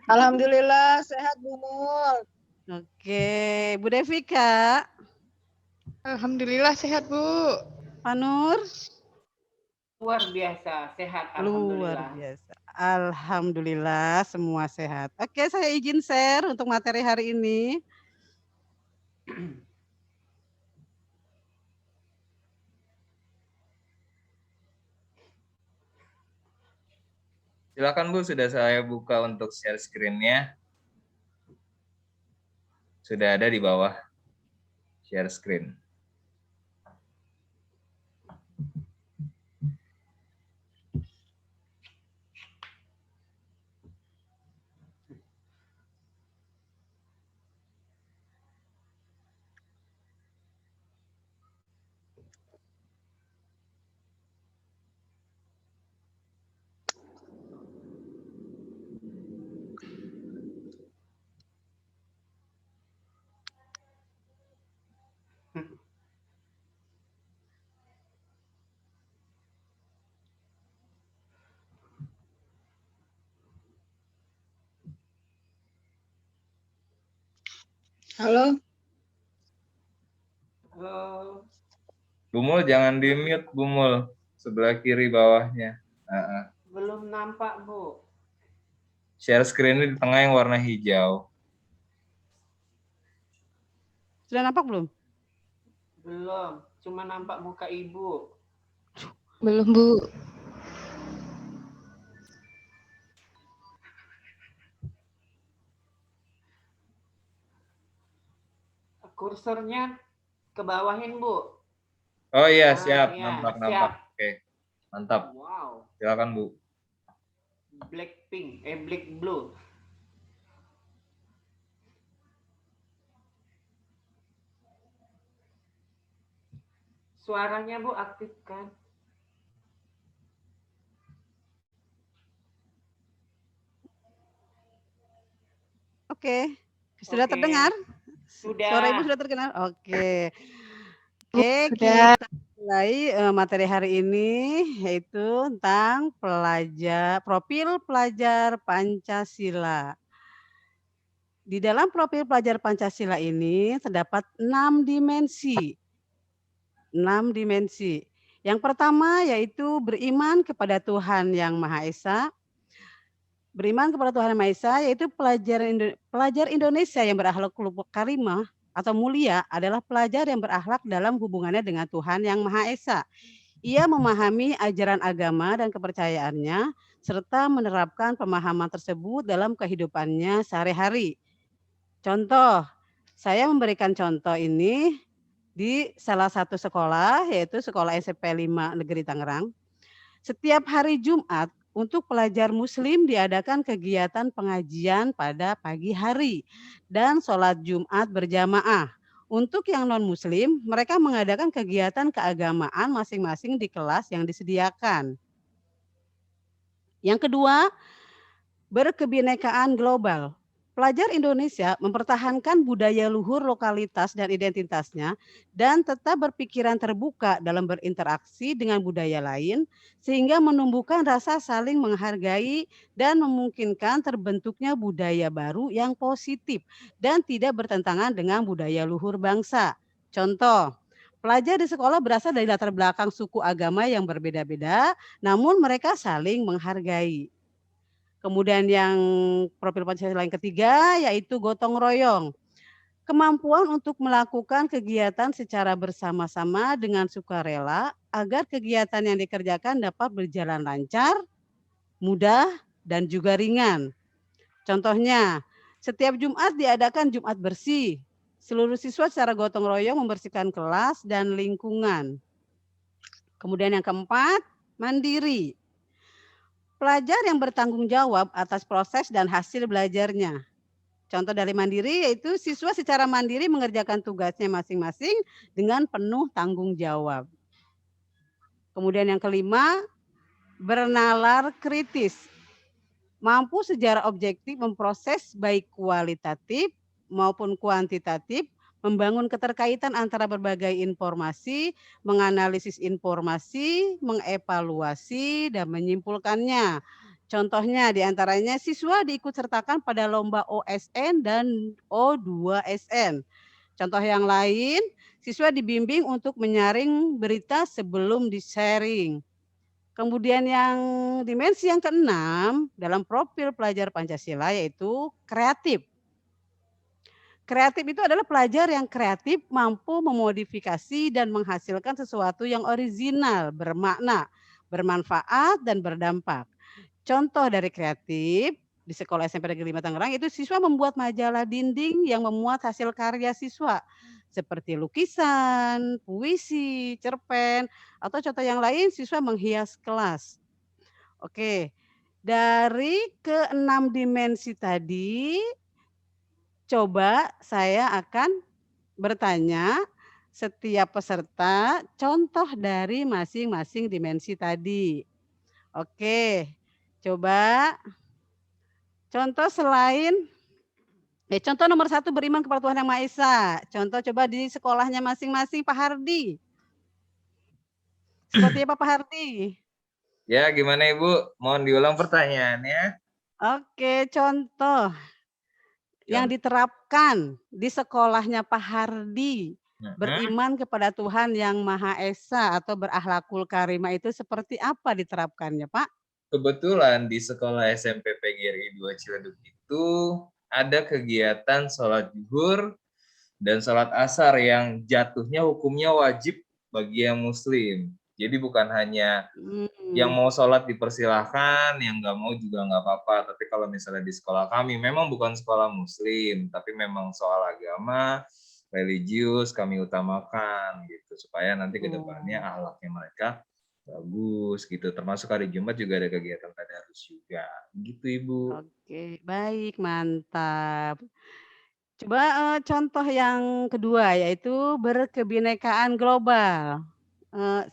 Alhamdulillah sehat Bu Mul. Oke, Bu Devika. Alhamdulillah sehat Bu. Pak Nur? Luar biasa, sehat Luar alhamdulillah. biasa. Alhamdulillah semua sehat. Oke, saya izin share untuk materi hari ini. Silakan Bu, sudah saya buka untuk share screen-nya. Sudah ada di bawah share screen. Halo. Halo. Bu Mul jangan di-mute, Bu Mul. Sebelah kiri bawahnya. Belum nampak, Bu. Share screen-nya di tengah yang warna hijau. Sudah nampak belum? Belum, cuma nampak muka Ibu. Belum Bu. Kursornya ke bawahin, Bu. Oh iya, Nah, siap. iya, Nampak. siap. Oke, mantap. Wow, Silakan Bu. Blackpink, Black Blue. Suaranya Bu aktif kan? Oke. Sudah Oke. terdengar? Sudah. Suara Ibu sudah terdengar? Oke. Sudah. Kita mulai materi hari ini yaitu tentang profil pelajar Pancasila. Di dalam profil pelajar Pancasila ini terdapat 6 dimensi. 6 dimensi. Yang pertama yaitu beriman kepada Tuhan Yang Maha Esa. Beriman kepada Tuhan Yang Maha Esa yaitu pelajar Indonesia yang berakhlak karimah atau mulia adalah pelajar yang berakhlak dalam hubungannya dengan Tuhan Yang Maha Esa. Ia memahami ajaran agama dan kepercayaannya serta menerapkan pemahaman tersebut dalam kehidupannya sehari-hari. Contoh, saya memberikan contoh ini di salah satu sekolah yaitu Sekolah SMP 5 Negeri Tangerang. Setiap hari Jumat untuk pelajar muslim diadakan kegiatan pengajian pada pagi hari dan sholat Jumat berjamaah. Untuk yang non-muslim, mereka mengadakan kegiatan keagamaan masing-masing di kelas yang disediakan. Yang kedua, berkebinekaan global. Pelajar Indonesia mempertahankan budaya luhur lokalitas dan identitasnya dan tetap berpikiran terbuka dalam berinteraksi dengan budaya lain sehingga menumbuhkan rasa saling menghargai dan memungkinkan terbentuknya budaya baru yang positif dan tidak bertentangan dengan budaya luhur bangsa. Contoh, pelajar di sekolah berasal dari latar belakang suku agama yang berbeda-beda, namun mereka saling menghargai. Kemudian yang profil Pancasila yang ketiga yaitu gotong royong. Kemampuan untuk melakukan kegiatan secara bersama-sama dengan sukarela agar kegiatan yang dikerjakan dapat berjalan lancar, mudah, dan juga ringan. Contohnya, setiap Jumat diadakan Jumat bersih. Seluruh siswa secara gotong royong membersihkan kelas dan lingkungan. Kemudian yang keempat, mandiri. Pelajar yang bertanggung jawab atas proses dan hasil belajarnya. Contoh dari mandiri yaitu siswa secara mandiri mengerjakan tugasnya masing-masing dengan penuh tanggung jawab. Kemudian yang kelima, bernalar kritis. Mampu secara objektif memproses baik kualitatif maupun kuantitatif, membangun keterkaitan antara berbagai informasi, menganalisis informasi, mengevaluasi, dan menyimpulkannya. Contohnya diantaranya siswa diikutsertakan pada lomba OSN dan O2SN. Contoh yang lain, siswa dibimbing untuk menyaring berita sebelum di-sharing. Kemudian yang dimensi yang keenam dalam profil pelajar Pancasila yaitu kreatif. Kreatif itu adalah pelajar yang kreatif, mampu memodifikasi dan menghasilkan sesuatu yang original, bermakna, bermanfaat, dan berdampak. Contoh dari kreatif di Sekolah SMP Negeri 5 Tangerang itu siswa membuat majalah dinding yang memuat hasil karya siswa seperti lukisan, puisi, cerpen, atau contoh yang lain siswa menghias kelas. Oke, dari keenam dimensi tadi, coba saya akan bertanya setiap peserta contoh dari masing-masing dimensi tadi. Oke, coba contoh selain contoh nomor 1 beriman kepada Tuhan Yang Maha Esa. Contoh coba di sekolahnya masing-masing Pak Hardi. Seperti apa Pak Hardi? Ya, gimana Ibu? Mohon diulang pertanyaannya. Oke, contoh yang diterapkan di sekolahnya Pak Hardi. Beriman kepada Tuhan Yang Maha Esa atau berakhlakul karimah itu seperti apa diterapkannya Pak? Kebetulan di sekolah SMP PGRI 2 Ciledug itu ada kegiatan sholat zuhur dan sholat asar yang jatuhnya hukumnya wajib bagi yang muslim. Jadi bukan hanya yang mau sholat dipersilahkan, yang nggak mau juga nggak apa-apa. Tapi kalau misalnya di sekolah kami, memang bukan sekolah muslim, tapi memang soal agama, religius kami utamakan gitu. Supaya nanti ke depannya akhlaknya mereka bagus gitu. Termasuk hari Jumat juga ada kegiatan tadarus juga. Gitu Ibu. Oke, baik, mantap. Coba contoh yang kedua yaitu berkebinekaan global.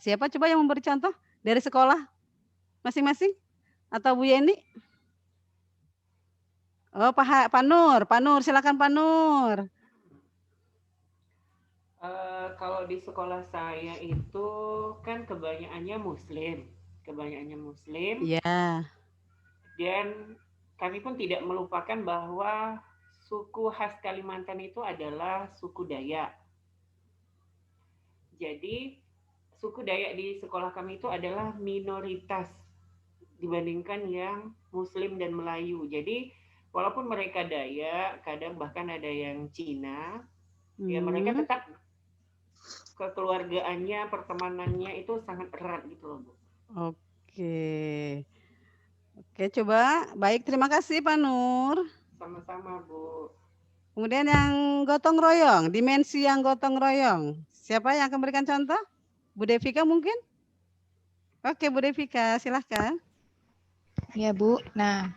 Siapa coba yang memberi contoh dari sekolah masing-masing? Atau Bu Yeni? Oh, Pak Nur, silakan Pak Nur. Kalau di sekolah saya itu kan kebanyakannya Muslim. Iya. Dan kami pun tidak melupakan bahwa suku khas Kalimantan itu adalah suku Dayak. Jadi suku Dayak di sekolah kami itu adalah minoritas dibandingkan yang Muslim dan Melayu. Jadi walaupun mereka Dayak, kadang bahkan ada yang Cina, ya mereka tetap kekeluargaannya, pertemanannya itu sangat erat gitu loh Bu. Oke. Oke, coba. Baik, terima kasih Pak Nur. Sama-sama Bu. Kemudian yang gotong royong, dimensi yang gotong royong. Siapa yang akan berikan contoh? Bu Devika mungkin? Oke, Bu Devika, silahkan. Ya, Bu. Nah,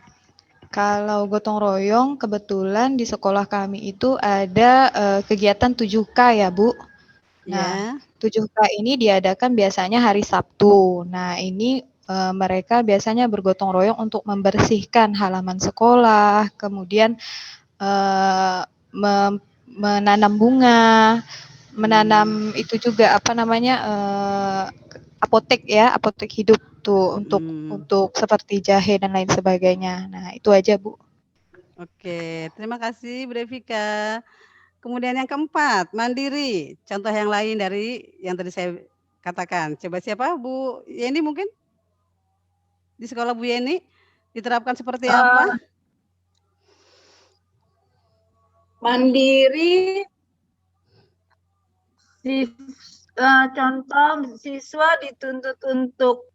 kalau gotong royong kebetulan di sekolah kami itu ada kegiatan 7K ya, Bu. Nah, Ya. 7K ini diadakan biasanya hari Sabtu. Nah, ini mereka biasanya bergotong royong untuk membersihkan halaman sekolah, kemudian menanam bunga, menanam itu juga apa namanya apotek ya, apotek hidup tuh untuk seperti jahe dan lain sebagainya. Nah, itu aja, Bu. Oke, terima kasih Bu Devika. Kemudian yang keempat, mandiri. Contoh yang lain dari yang tadi saya katakan. Coba siapa? Bu Yeni mungkin? Di sekolah Bu Yeni diterapkan seperti apa? Mandiri, contoh siswa dituntut untuk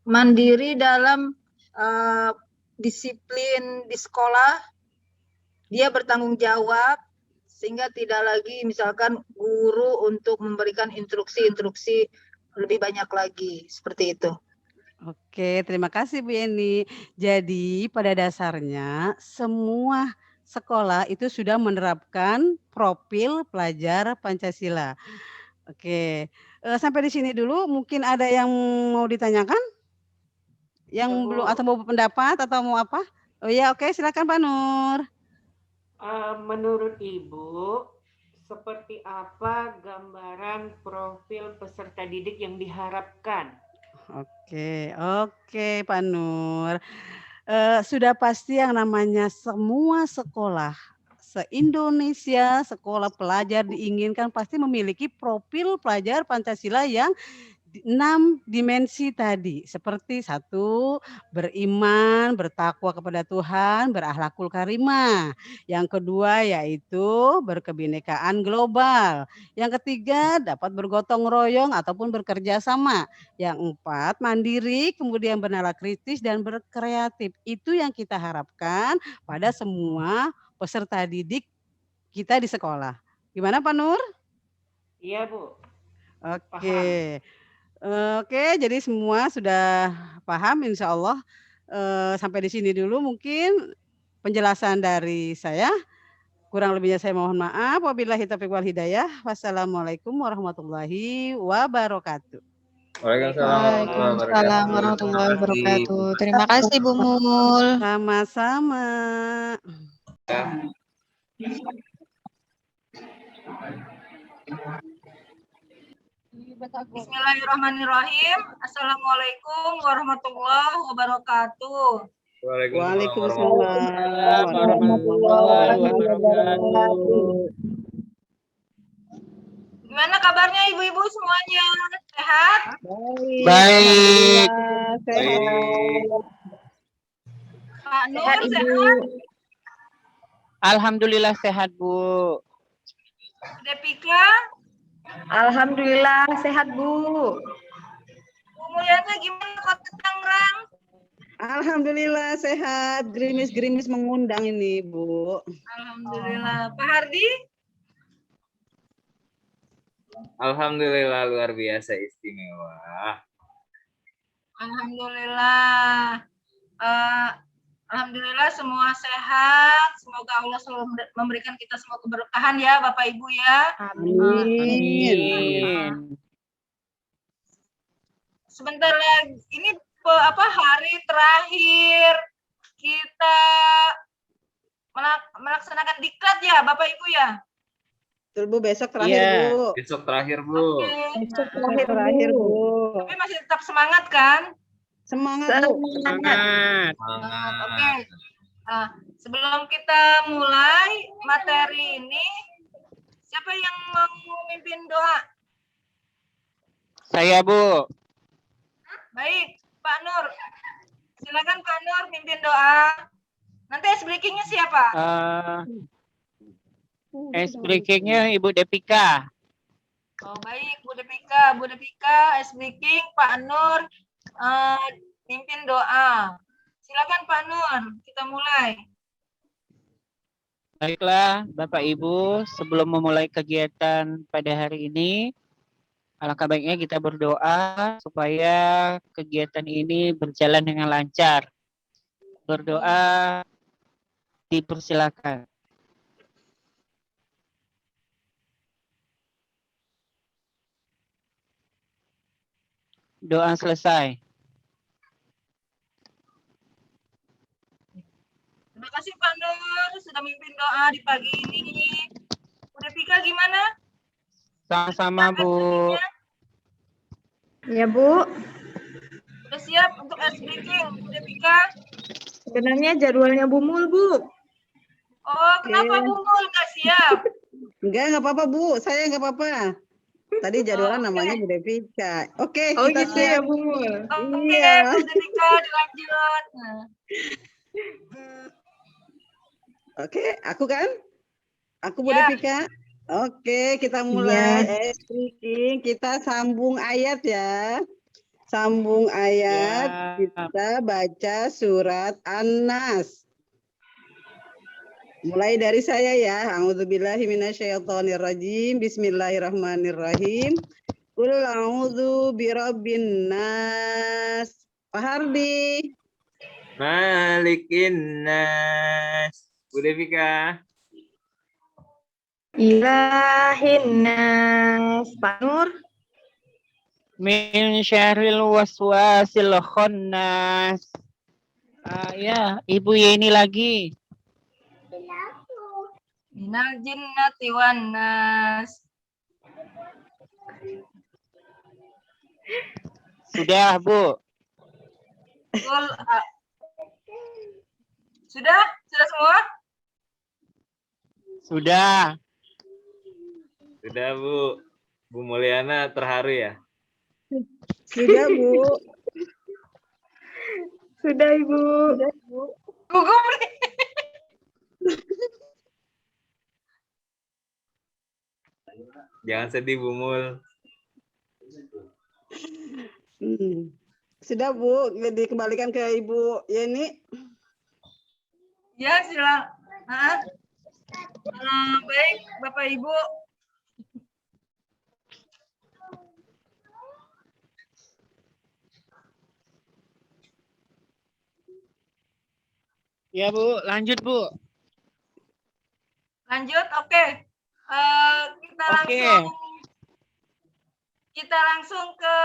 mandiri dalam disiplin di sekolah, dia bertanggung jawab sehingga tidak lagi misalkan guru untuk memberikan instruksi-instruksi lebih banyak lagi, seperti itu. Oke, terima kasih Bu Yeni. Jadi pada dasarnya semua sekolah itu sudah menerapkan profil pelajar Pancasila. Oke, sampai di sini dulu. Mungkin ada yang mau ditanyakan? Yang belum atau mau berpendapat atau mau apa? Oh iya, oke, silakan Pak Nur. Menurut Ibu, seperti apa gambaran profil peserta didik yang diharapkan? Oke Pak Nur. Sudah pasti yang namanya semua sekolah se-Indonesia, sekolah pelajar diinginkan pasti memiliki profil pelajar Pancasila yang 6 dimensi tadi, seperti 1, beriman, bertakwa kepada Tuhan, berakhlakul karimah. Yang kedua yaitu berkebinekaan global. Yang ketiga dapat bergotong royong ataupun bekerja sama. Yang 4 mandiri, kemudian bernalar kritis dan berkreatif. Itu yang kita harapkan pada semua peserta didik kita di sekolah. Gimana Pak Nur? Iya, Bu. Oke. Oke, jadi semua sudah paham insya Allah. Sampai di sini dulu mungkin penjelasan dari saya. Kurang lebihnya saya mohon maaf. Wabillahi taufiq wal hidayah. Wassalamualaikum warahmatullahi wabarakatuh. Waalaikumsalam warahmatullahi wabarakatuh. Terima kasih Bu Mul. Sama-sama. Bismillahirrahmanirrahim. Assalamualaikum warahmatullahi wabarakatuh. Waalaikumsalam warahmatullahi wabarakatuh. Gimana kabarnya ibu-ibu semuanya? Sehat? Baik. Pak Nur sehat? Alhamdulillah sehat, Bu. Devika? Alhamdulillah sehat, Bu. Bu Mulyana gimana Kota Tangerang? Alhamdulillah sehat. Gerimis-gerimis mengundang ini, Bu. Alhamdulillah. Pak Hardi? Alhamdulillah luar biasa istimewa. Alhamdulillah. Alhamdulillah semua sehat. Semoga Allah selalu memberikan kita semua keberkahan ya Bapak Ibu ya. Amin. Sebentar lagi ini hari terakhir kita melaksanakan diklat ya Bapak Ibu ya. Betul Bu, besok terakhir Bu. Besok terakhir Bu. Besok terakhir Bu. Tapi masih tetap semangat kan? Semangat Bu. Semangat. Oke. Nah, sebelum kita mulai materi ini, siapa yang mau memimpin doa? Saya, Bu. Baik, Pak Nur. Silakan Pak Nur mimpin doa. Nanti speakingnya siapa? Speakingnya Ibu Devika. Oh baik, Bu Devika, speaking Pak Nur mimpin doa. Silakan Pak Nur, kita mulai. Baiklah, Bapak Ibu, sebelum memulai kegiatan pada hari ini, alangkah baiknya kita berdoa supaya kegiatan ini berjalan dengan lancar. berdoa dipersilakan. Doa selesai. Terima kasih Pak Nur sudah memimpin doa di pagi ini. Udah Pika gimana? Sama-sama, Bu. Ya Bu, Udah siap untuk ice breaking? Udah Pika? sebenarnya jadwalnya Bumul Bu. Oh, kenapa Bungul nggak siap? Enggak apa-apa Bu, saya enggak apa-apa. Tadi jadwalan namanya Bu Devika. Oke, Oh kita gitu siap. ya Bumul. Oke, Iya. Bu Devika dilanjut. Nah, Oke, aku kan? Aku Bu Ya. Devika. Oke, kita mulai. Speaking. Kita sambung ayat ya. Sambung ayat. Ya. Kita baca surat An-Nas. Mulai dari saya ya. A'udzubillahi minasyaitonirrajim. Bismillahirrahmanirrahim. Qul a'udzu birabbin nas. Pak Hardi. Malikin nas. Bu Devika. Ilahin nas. Pak Nur. Min syarril waswasil khannas. Ya, Ibu Yeni lagi. Minal jinnati wan nas. Sudah, Bu. Sudah? Sudah semua? Sudah. Sudah Bu. Bu Mulyana terharu ya? Sudah Bu. Sudah Ibu. Gugup nih. Jangan sedih Bu Mul. Sudah Bu, dikembalikan ke Ibu Yeni. Ya, silakan. Baik, Bapak Ibu. Ya, Bu. Lanjut, Bu. Lanjut, oke. Kita langsung ke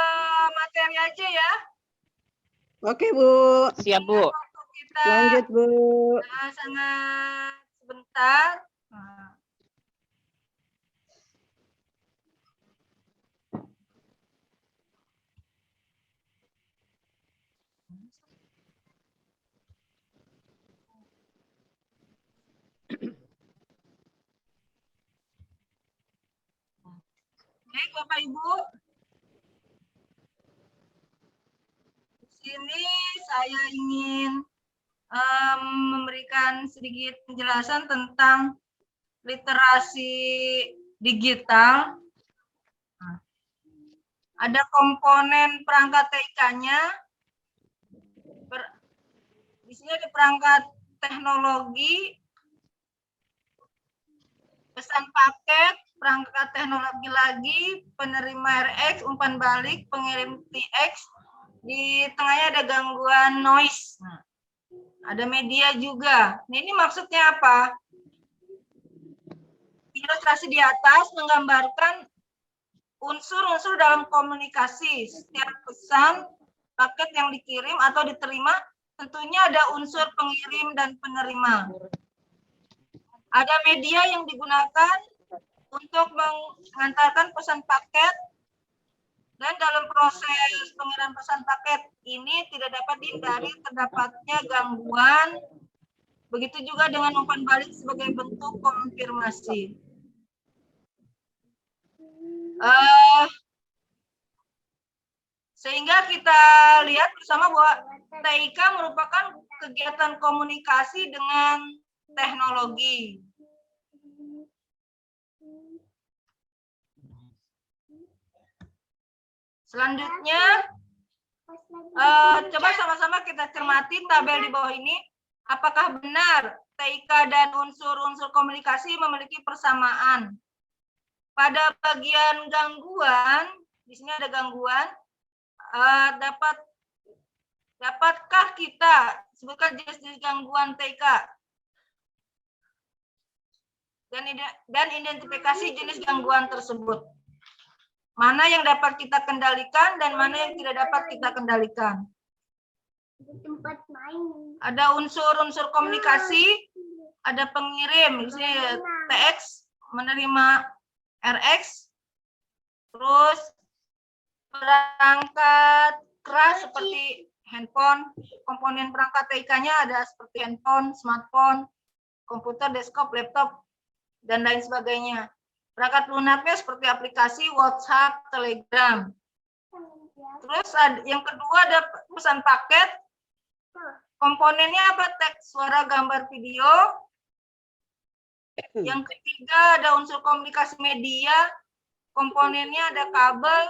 materi aja ya. Oke Bu. Siap, Bu. Waktu kita Lanjut Bu. sangat sebentar. Baik, Bapak Ibu. Di sini saya ingin memberikan sedikit penjelasan tentang literasi digital. Ada komponen perangkat TIK-nya. Di sini ada perangkat teknologi, pesan paket, perangkat teknologi lagi, penerima RX, umpan balik, pengirim TX. Di tengahnya ada gangguan noise. Nah, ada media juga. Nah, ini maksudnya apa? Ilustrasi di atas menggambarkan unsur-unsur dalam komunikasi. Setiap pesan paket yang dikirim atau diterima tentunya ada unsur pengirim dan penerima. Ada media yang digunakan untuk mengantarkan pesan paket, dan dalam proses pengiriman pesan paket ini tidak dapat dihindari terdapatnya gangguan. Begitu juga dengan umpan balik sebagai bentuk konfirmasi. Sehingga kita lihat bersama bahwa TIK merupakan kegiatan komunikasi dengan teknologi. Selanjutnya, coba sama-sama kita cermati tabel di bawah ini. Apakah benar TIK dan unsur-unsur komunikasi memiliki persamaan? Pada bagian gangguan, di sini ada gangguan, dapat Dapatkah kita sebutkan jenis-jenis gangguan TK dan identifikasi jenis gangguan tersebut? Mana yang dapat kita kendalikan dan mana yang tidak dapat kita kendalikan? Ada unsur-unsur komunikasi, ada pengirim, misalnya TX menerima RX, terus perangkat keras seperti handphone, komponen perangkat TK-nya ada seperti handphone, smartphone, komputer, desktop, laptop, dan lain sebagainya. Perangkat lunaknya seperti aplikasi WhatsApp, Telegram. Terus yang kedua ada pesan paket. Komponennya apa? Teks, suara, gambar, video. Yang ketiga ada unsur komunikasi media. Komponennya ada kabel,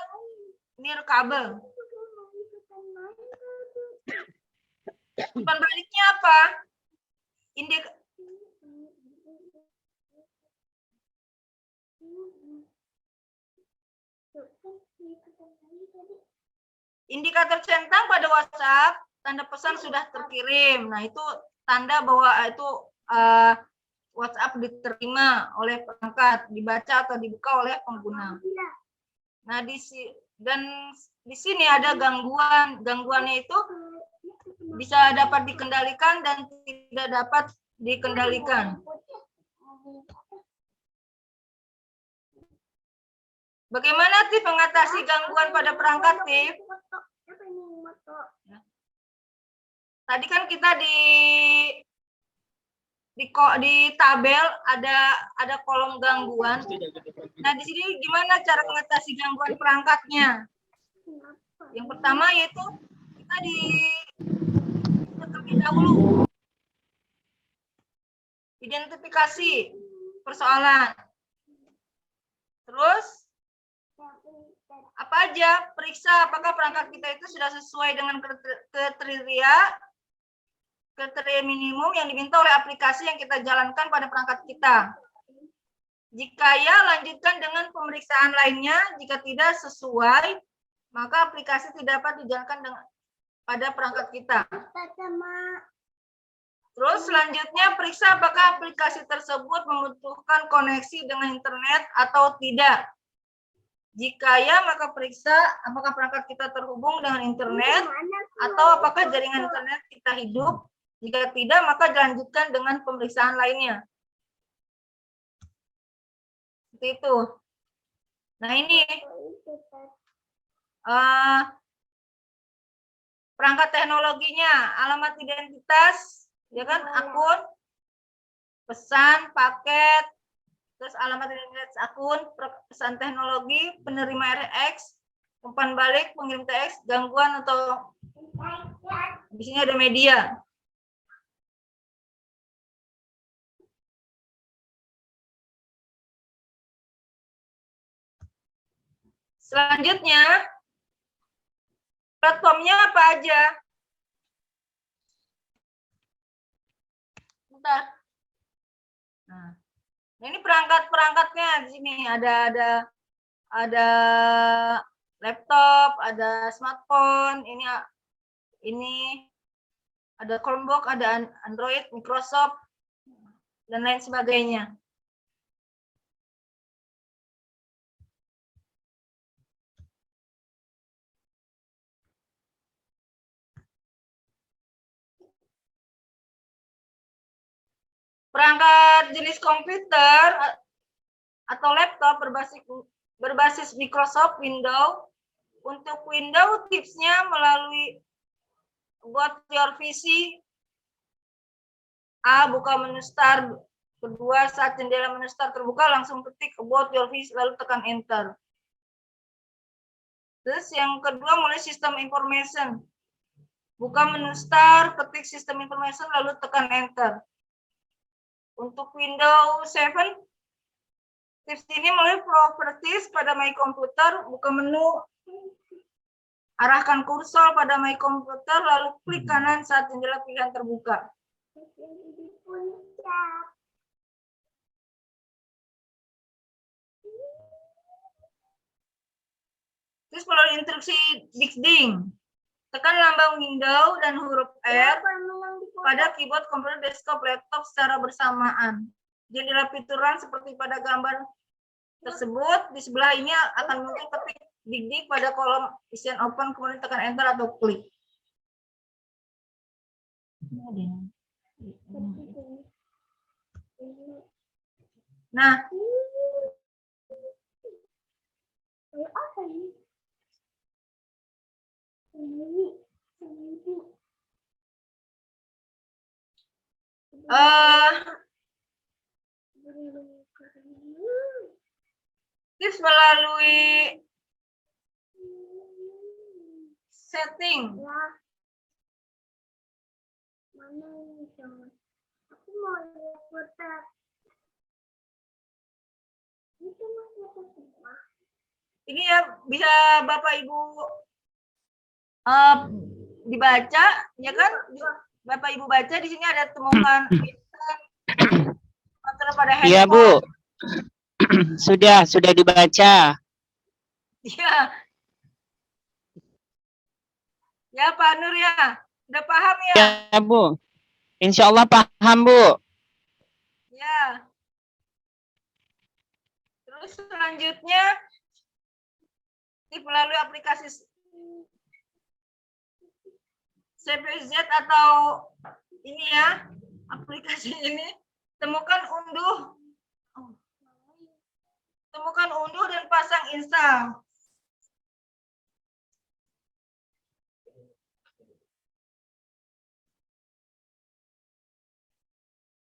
nirkabel. Umpan baliknya apa? Indikator centang pada WhatsApp, tanda pesan sudah terkirim. Nah, itu tanda bahwa itu WhatsApp diterima oleh perangkat, dibaca atau dibuka oleh pengguna. Nah, di sini ada gangguan. Gangguannya itu bisa dapat dikendalikan dan tidak dapat dikendalikan. Bagaimana tips mengatasi gangguan pada perangkat tips? Tadi kan kita di tabel ada kolom gangguan. Nah, di sini gimana cara mengatasi gangguan perangkatnya? Yang pertama yaitu kita terlebih dahulu identifikasi persoalan. Terus apa aja? Periksa apakah perangkat kita itu sudah sesuai dengan kriteria minimum yang diminta oleh aplikasi yang kita jalankan pada perangkat kita. Jika ya, lanjutkan dengan pemeriksaan lainnya. Jika tidak sesuai, maka aplikasi tidak dapat dijalankan pada perangkat kita. Terus selanjutnya periksa apakah aplikasi tersebut membutuhkan koneksi dengan internet atau tidak. Jika ya, maka periksa apakah perangkat kita terhubung dengan internet atau apakah jaringan internet kita hidup. Jika tidak, maka dilanjutkan dengan pemeriksaan lainnya. Seperti itu. Nah, ini perangkat teknologinya, alamat identitas, ya kan, akun, pesan, paket, terus alamat identitas akun, pesan teknologi, penerima RX, umpan balik, pengirim TX, gangguan atau di sini ada media. Selanjutnya, platformnya apa aja? Bentar. Nah, ini perangkat-perangkatnya di sini ada laptop, ada smartphone, ini ada Chromebook, ada Android, Microsoft, dan lain sebagainya. Perangkat jenis komputer atau laptop berbasis Microsoft Windows. Untuk Windows tipsnya melalui buat your PC. A. Buka menu start. Kedua, saat jendela menu start terbuka, langsung ketik about your PC lalu tekan enter. Terus yang kedua mulai sistem information. Buka menu start, ketik sistem information lalu tekan enter. Untuk Windows 7, tips ini melalui properties pada My Computer, buka menu, arahkan kursor pada My Computer, lalu klik kanan saat jendela pilihan terbuka. Terus melalui instruksi Bixding, Gunakan lambang window dan huruf R pada keyboard komputer, desktop, laptop secara bersamaan. Jendela pituran seperti pada gambar tersebut. Di sebelah ini akan muncul ketik digdi pada kolom isian open, kemudian tekan enter atau klik. Nah, tips melalui setting. Ini ya bisa Bapak Ibu dibaca, ya kan? Bapak Ibu baca di sini ada temukan pada handphone. Iya, Bu. Sudah dibaca. Iya. Ya, Pak Nur ya. Udah paham ya? Ya, Bu. Insya Allah paham, Bu. Ya. Terus selanjutnya melalui aplikasi CPZ atau ini ya, aplikasi ini temukan unduh dan pasang install.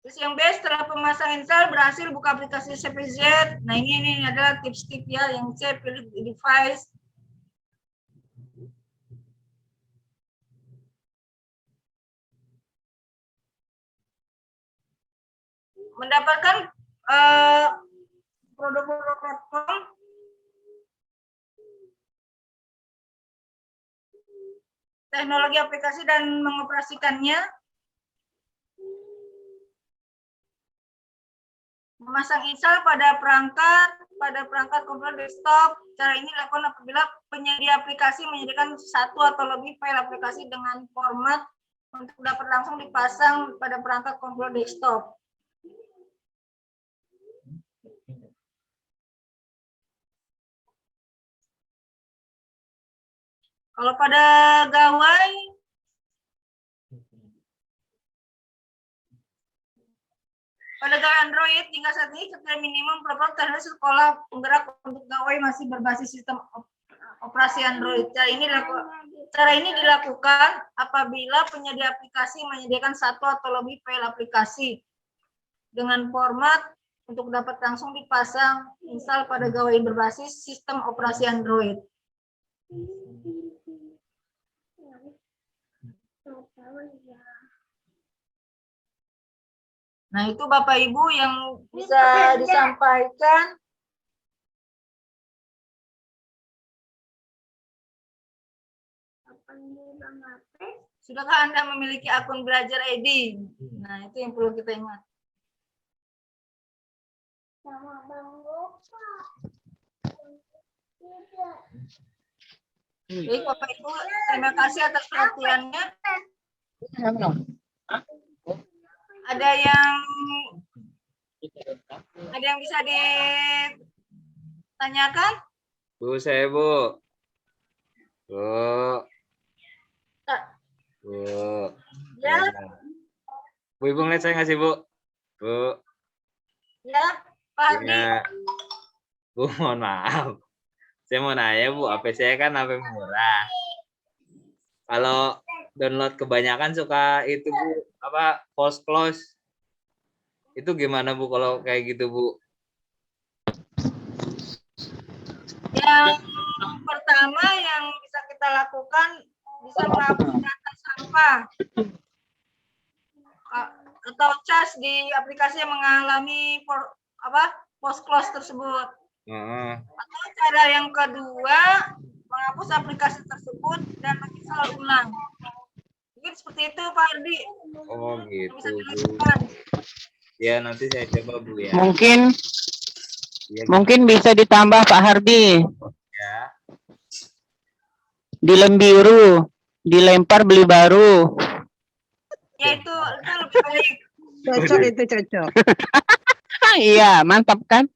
Terus yang B, setelah pemasang install berhasil buka aplikasi CPZ. Nah ini adalah tips-tips ya. Yang C, pilih device. Mendapatkan produk-produk platform teknologi aplikasi dan mengoperasikannya. Memasang install pada perangkat komputer desktop. Cara ini dilakukan apabila penyedia aplikasi menyediakan satu atau lebih file aplikasi dengan format untuk dapat langsung dipasang pada perangkat komputer desktop. Kalau pada gawai, Android hingga saat ini kriteria minimum platform terhadap sekolah penggerak untuk gawai masih berbasis sistem operasi Android. Cara ini dilakukan apabila penyedia aplikasi menyediakan satu atau lebih file aplikasi dengan format untuk dapat langsung dipasang install pada gawai berbasis sistem operasi Android. Nah, itu Bapak Ibu yang bisa disampaikan. Sudahkah Anda memiliki akun Belajar ID? Nah, itu yang perlu kita ingat. Baik, Bapak Ibu, terima kasih atas perhatiannya. Ada yang bisa ditanyakan? Bu, saya Bu. Bu. Ya. Bu, Ibu ngeliat saya nggak sih, Bu? Bu. Ya, Pak Ardi. Ya. Bu, mohon maaf. Saya mau nanya, Bu, HP saya kan HP murah. Kalau download kebanyakan suka itu, Bu, apa, false close. Itu gimana, Bu, kalau kayak gitu, Bu? Yang pertama yang bisa kita lakukan, bisa menghapus data sampah atau cas di aplikasi yang mengalami post close tersebut. Atau cara yang kedua, menghapus aplikasi tersebut dan menginstal ulang. Mungkin seperti itu, Pak Ardi. Oh, gitu, bisa dilakukan. Ya, nanti saya coba, Bu, ya. Mungkin bisa ditambah Pak Hardi. Ya. Di lem biru. dilempar beli baru. Ya itu lebih baik. Cocok itu cocok. Iya, mantap kan?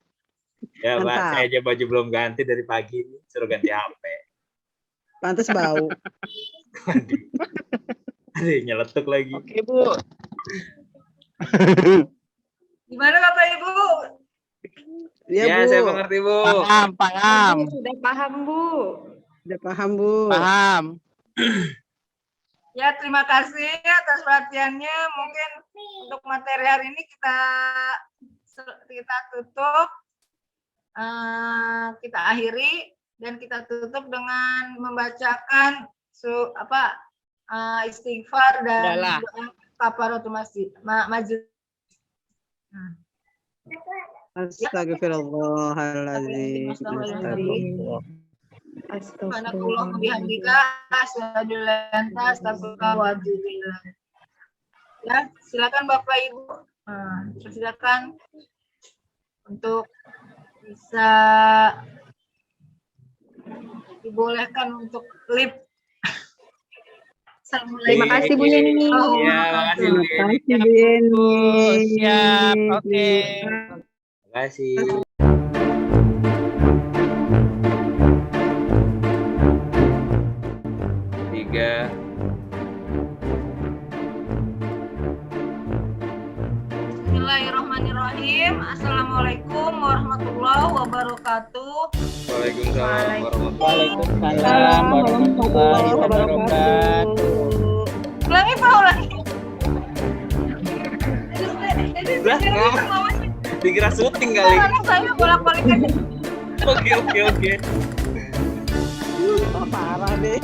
Ya, Pak, Mantap. saya aja baju belum ganti dari pagi nih, suruh ganti HP. Pantes bau. Aduh, nyeletuk lagi. Oke, Bu. Gimana Bapak Ibu? Ya, Ya, Bu. saya mengerti, Bu. Paham. Sudah paham, Bu. Udah paham, Bu. Paham. Ya, terima kasih atas perhatiannya. Mungkin untuk materi hari ini kita tutup, kita akhiri, dan kita tutup dengan membacakan istighfar dan Adalah. doa kafaratul masjid. Astagfirullahaladzim. Astagfirullah. Subhanallah bihamdika asyhadu an la ilaha illa anta astaghfiruka wa atubu ilaik. Ya, silakan Bapak Ibu. Silakan untuk bisa dibolehkan untuk live. Terima kasih Bu Yeni. Ya, makasih Bu Yeni. Terima kasih, Bu Yeni. Siap. Oke. Terima kasih. Tiga. Bismillahirrahmanirrahim. Assalamualaikum warahmatullahi wabarakatuh. Waalaikumsalam warahmatullahi Waalaikumsalam warahmatullahi wabarakatuh. Ulangi Pak, ulangi. Lah, dikira syuting kali. Anak saya bolak-balik aja. Oke. Parah deh.